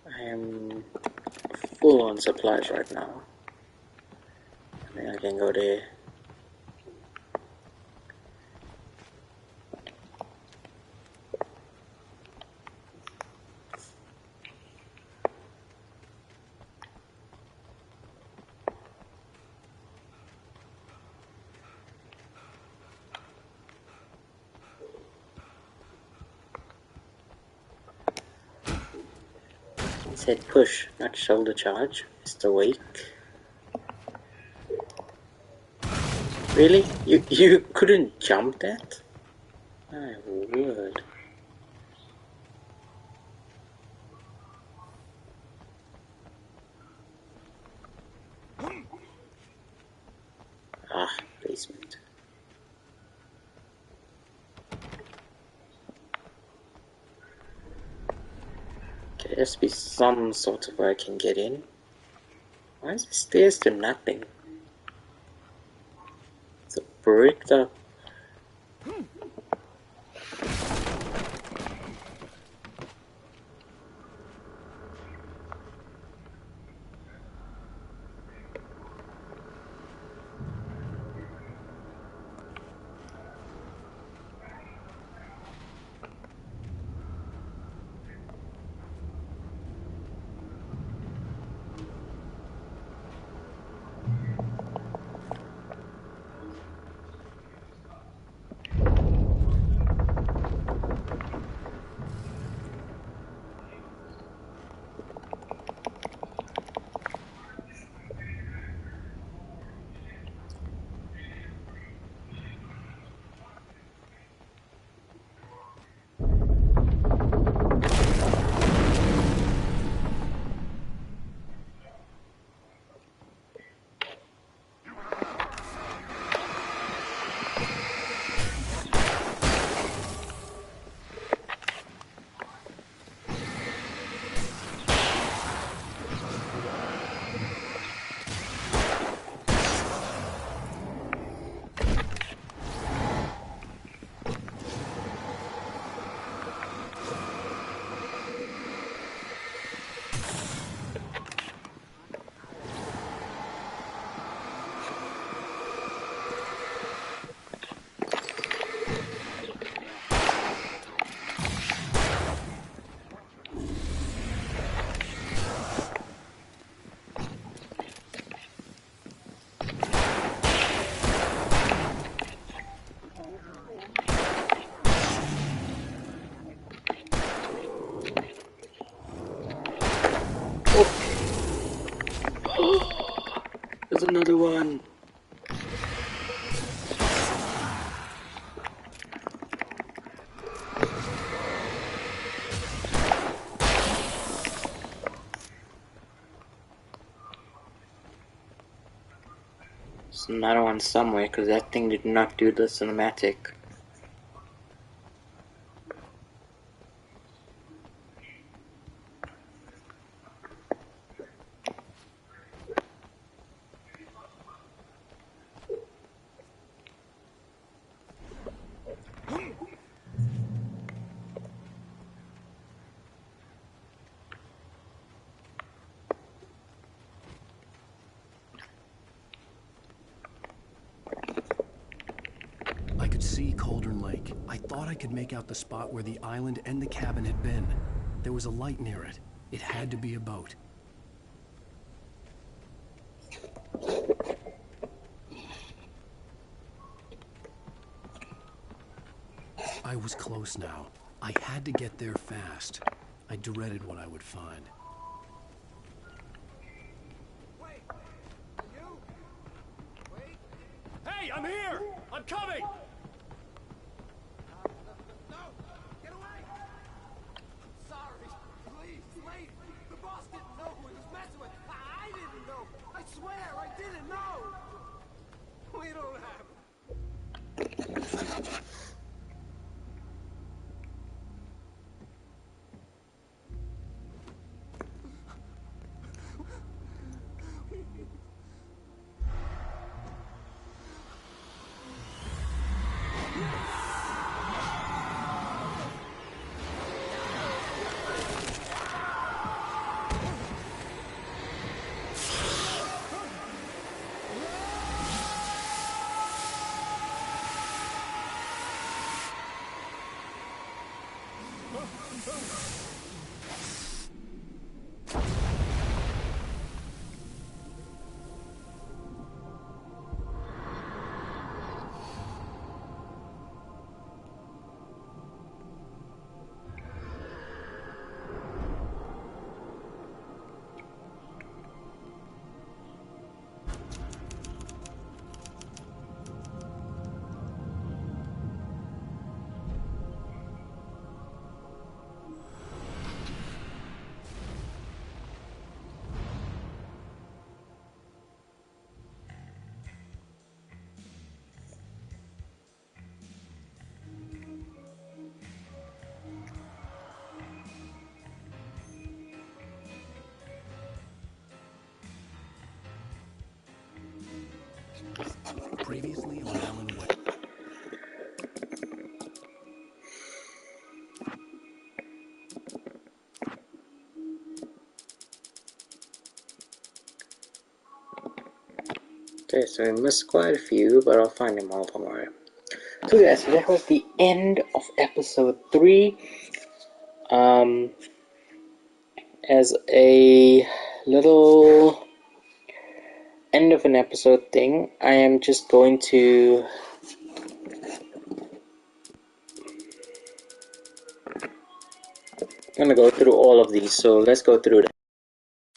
I am full on supplies right now. I mean, I can go there. It said push, not shoulder charge. Mr. Wake. Really? You couldn't jump that? My word. Ah, basement. Okay, there has to be some sort of way I can get in. Why is the stairs to nothing? It's a bricked up. another one. There's another one somewhere, because that thing did not do the cinematic. I could see Cauldron Lake. I thought I could make out the spot where the island and the cabin had been. There was a light near it. It had to be a boat. I was close now. I had to get there fast. I dreaded what I would find. Hey, I'm here! I'm coming! No! Get away! Sorry. Please, leave. The boss didn't know who he was messing with. I didn't know. I swear, I didn't know. We don't have... Previously on Alan Wake. Okay, so we missed quite a few, but I'll find them all tomorrow. So guys, so that was the end of episode 3. As a little end of an episode thing, I am just going to I'm gonna go through all of these, so let's go through them.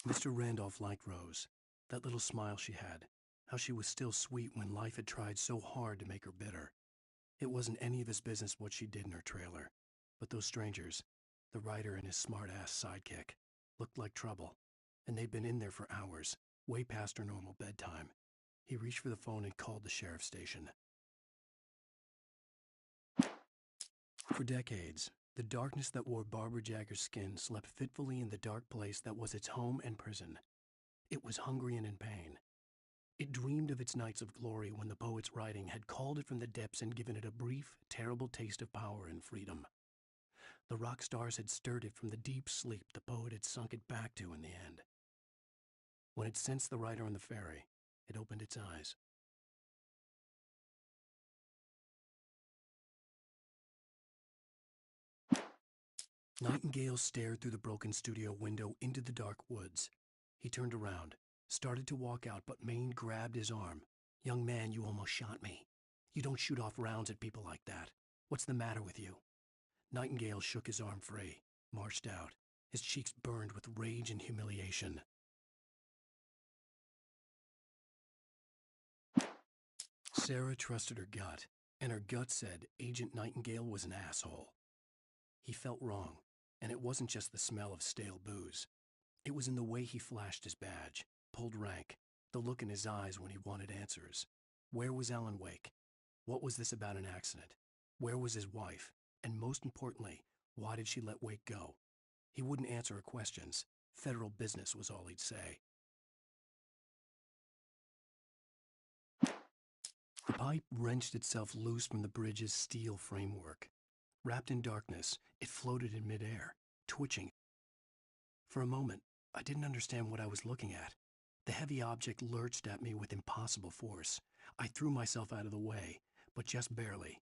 Mr. Randolph liked Rose. That little smile she had. How she was still sweet when life had tried so hard to make her bitter. It wasn't any of his business what she did in her trailer. But those strangers, the writer and his smart-ass sidekick, looked like trouble. And they'd been in there for hours, way past her normal bedtime. He reached for the phone and called the sheriff's station. For decades, the darkness that wore Barbara Jagger's skin slept fitfully in the dark place that was its home and prison. It was hungry and in pain. It dreamed of its nights of glory when the poet's writing had called it from the depths and given it a brief, terrible taste of power and freedom. The rock stars had stirred it from the deep sleep the poet had sunk it back to in the end. When it sensed the writer on the ferry, it opened its eyes. Nightingale stared through the broken studio window into the dark woods. He turned around, started to walk out, but Maine grabbed his arm. "Young man, you almost shot me. You don't shoot off rounds at people like that. What's the matter with you?" Nightingale shook his arm free, marched out. His cheeks burned with rage and humiliation. Sarah trusted her gut, and her gut said Agent Nightingale was an asshole. He felt wrong, and it wasn't just the smell of stale booze. It was in the way he flashed his badge, pulled rank, the look in his eyes when he wanted answers. Where was Alan Wake? What was this about an accident? Where was his wife? And most importantly, why did she let Wake go? He wouldn't answer her questions. Federal business was all he'd say. The pipe wrenched itself loose from the bridge's steel framework. Wrapped in darkness, it floated in midair, twitching. For a moment, I didn't understand what I was looking at. The heavy object lurched at me with impossible force. I threw myself out of the way, but just barely.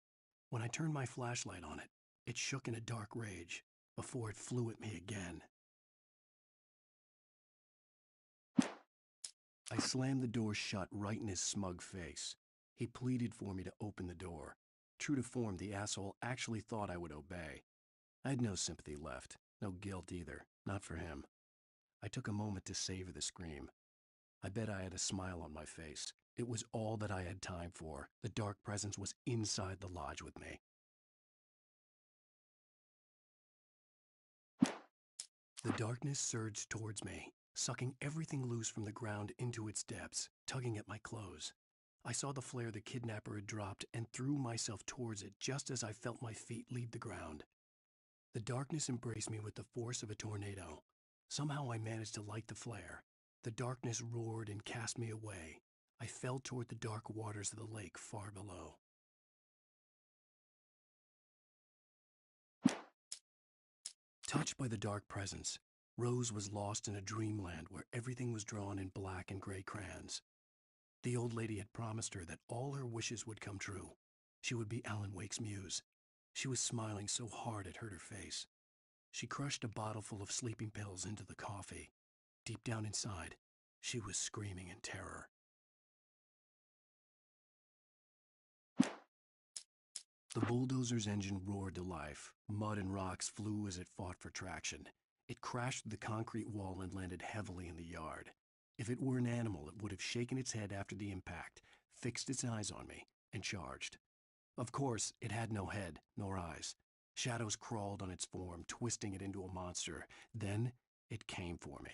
When I turned my flashlight on it, it shook in a dark rage before it flew at me again. I slammed the door shut right in his smug face. He pleaded for me to open the door. True to form, the asshole actually thought I would obey. I had no sympathy left, no guilt either, not for him. I took a moment to savor the scream. I bet I had a smile on my face. It was all that I had time for. The dark presence was inside the lodge with me. The darkness surged towards me, sucking everything loose from the ground into its depths, tugging at my clothes. I saw the flare the kidnapper had dropped and threw myself towards it just as I felt my feet leave the ground. The darkness embraced me with the force of a tornado. Somehow I managed to light the flare. The darkness roared and cast me away. I fell toward the dark waters of the lake far below. Touched by the dark presence, Rose was lost in a dreamland where everything was drawn in black and gray crayons. The old lady had promised her that all her wishes would come true. She would be Alan Wake's muse. She was smiling so hard it hurt her face. She crushed a bottle full of sleeping pills into the coffee. Deep down inside, she was screaming in terror. The bulldozer's engine roared to life. Mud and rocks flew as it fought for traction. It crashed through the concrete wall and landed heavily in the yard. If it were an animal, it would have shaken its head after the impact, fixed its eyes on me, and charged. Of course, it had no head, nor eyes. Shadows crawled on its form, twisting it into a monster. Then, it came for me.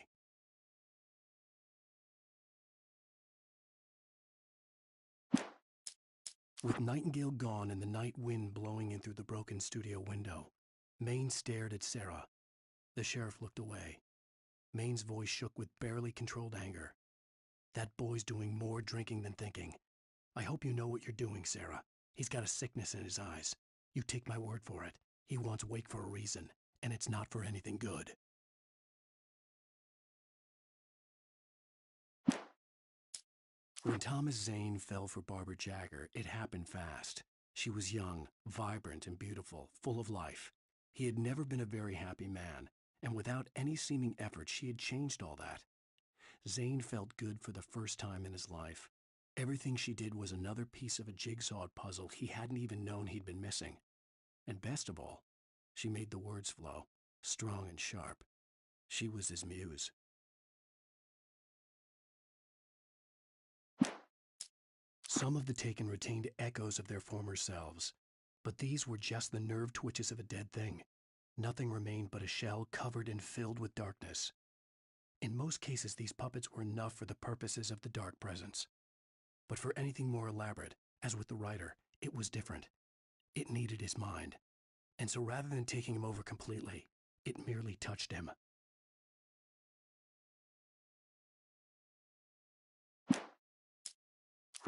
With Nightingale gone and the night wind blowing in through the broken studio window, Maine stared at Sarah. The sheriff looked away. Maine's voice shook with barely controlled anger. That boy's doing more drinking than thinking. I hope you know what you're doing, Sarah. He's got a sickness in his eyes. You take my word for it. He wants Wake for a reason, and it's not for anything good. When Thomas Zane fell for Barbara Jagger, it happened fast. She was young, vibrant, and beautiful, full of life. He had never been a very happy man, and without any seeming effort, she had changed all that. Zane felt good for the first time in his life. Everything she did was another piece of a jigsaw puzzle he hadn't even known he'd been missing. And best of all, she made the words flow, strong and sharp. She was his muse. Some of the taken retained echoes of their former selves, but these were just the nerve twitches of a dead thing. Nothing remained but a shell covered and filled with darkness. In most cases, these puppets were enough for the purposes of the dark presence. But for anything more elaborate, as with the writer, it was different. It needed his mind. And so rather than taking him over completely, it merely touched him.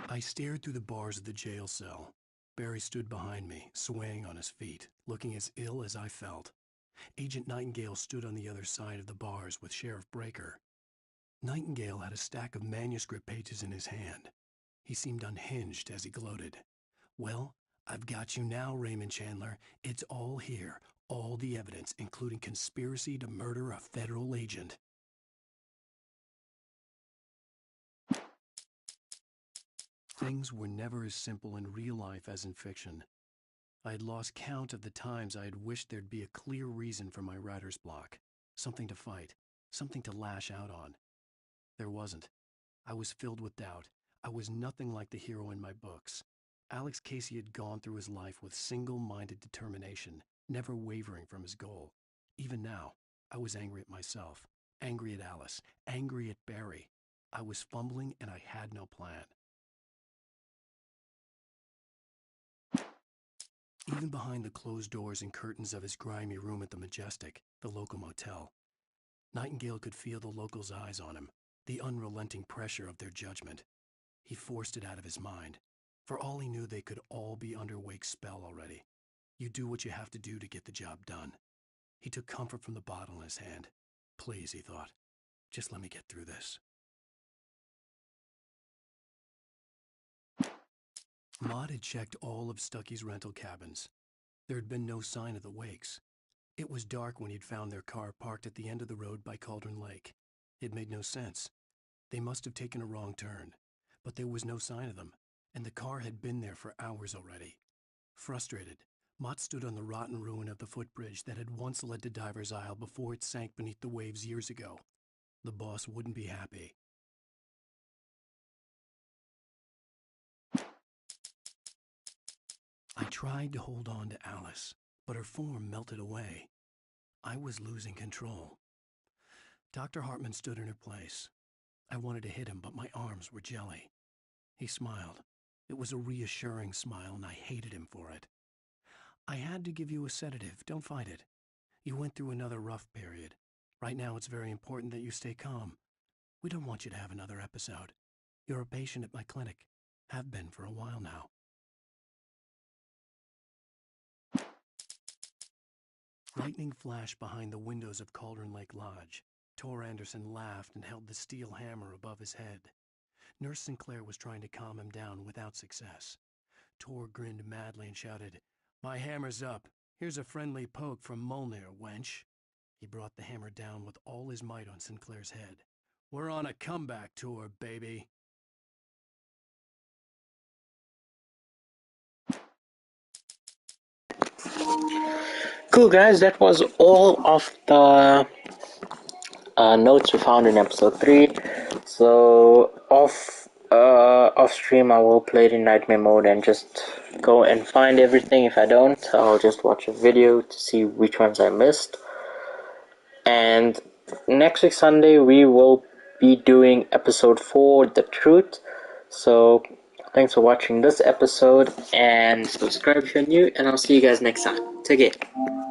I stared through the bars of the jail cell. Barry stood behind me, swaying on his feet, looking as ill as I felt. Agent Nightingale stood on the other side of the bars with Sheriff Breaker. Nightingale had a stack of manuscript pages in his hand. He seemed unhinged as he gloated. Well, I've got you now, Raymond Chandler. It's all here, all the evidence, including conspiracy to murder a federal agent. Things were never as simple in real life as in fiction. I had lost count of the times I had wished there'd be a clear reason for my writer's block, something to fight, something to lash out on. There wasn't. I was filled with doubt. I was nothing like the hero in my books. Alex Casey had gone through his life with single-minded determination, never wavering from his goal. Even now, I was angry at myself, angry at Alice, angry at Barry. I was fumbling and I had no plan. Even behind the closed doors and curtains of his grimy room at the Majestic, the local motel, Nightingale could feel the locals' eyes on him, the unrelenting pressure of their judgment. He forced it out of his mind. For all he knew, they could all be under Wake's spell already. You do what you have to do to get the job done. He took comfort from the bottle in his hand. Please, he thought, just let me get through this. Maud had checked all of Stucky's rental cabins. There had been no sign of the Wakes. It was dark when he'd found their car parked at the end of the road by Cauldron Lake. It made no sense. They must have taken a wrong turn, but there was no sign of them, and the car had been there for hours already. Frustrated, Mott stood on the rotten ruin of the footbridge that had once led to Diver's Isle before it sank beneath the waves years ago. The boss wouldn't be happy. I tried to hold on to Alice, but her form melted away. I was losing control. Dr. Hartman stood in her place. I wanted to hit him, but my arms were jelly. He smiled. It was a reassuring smile, and I hated him for it. I had to give you a sedative. Don't fight it. You went through another rough period. Right now, it's very important that you stay calm. We don't want you to have another episode. You're a patient at my clinic. Have been for a while now. Lightning flashed behind the windows of Cauldron Lake Lodge. Tor Anderson laughed and held the steel hammer above his head. Nurse Sinclair was trying to calm him down without success. Tor grinned madly and shouted, "My hammer's up. Here's a friendly poke from Molnir, wench." He brought the hammer down with all his might on Sinclair's head. "We're on a comeback tour, baby." Cool, guys, that was all of the notes we found in episode 3. So off stream I will play it in nightmare mode and just go and find everything. If I don't, I'll just watch a video to see which ones I missed. And next week Sunday we will be doing episode 4, The Truth. So thanks for watching this episode, and subscribe if you're new, and I'll see you guys next time. Take care.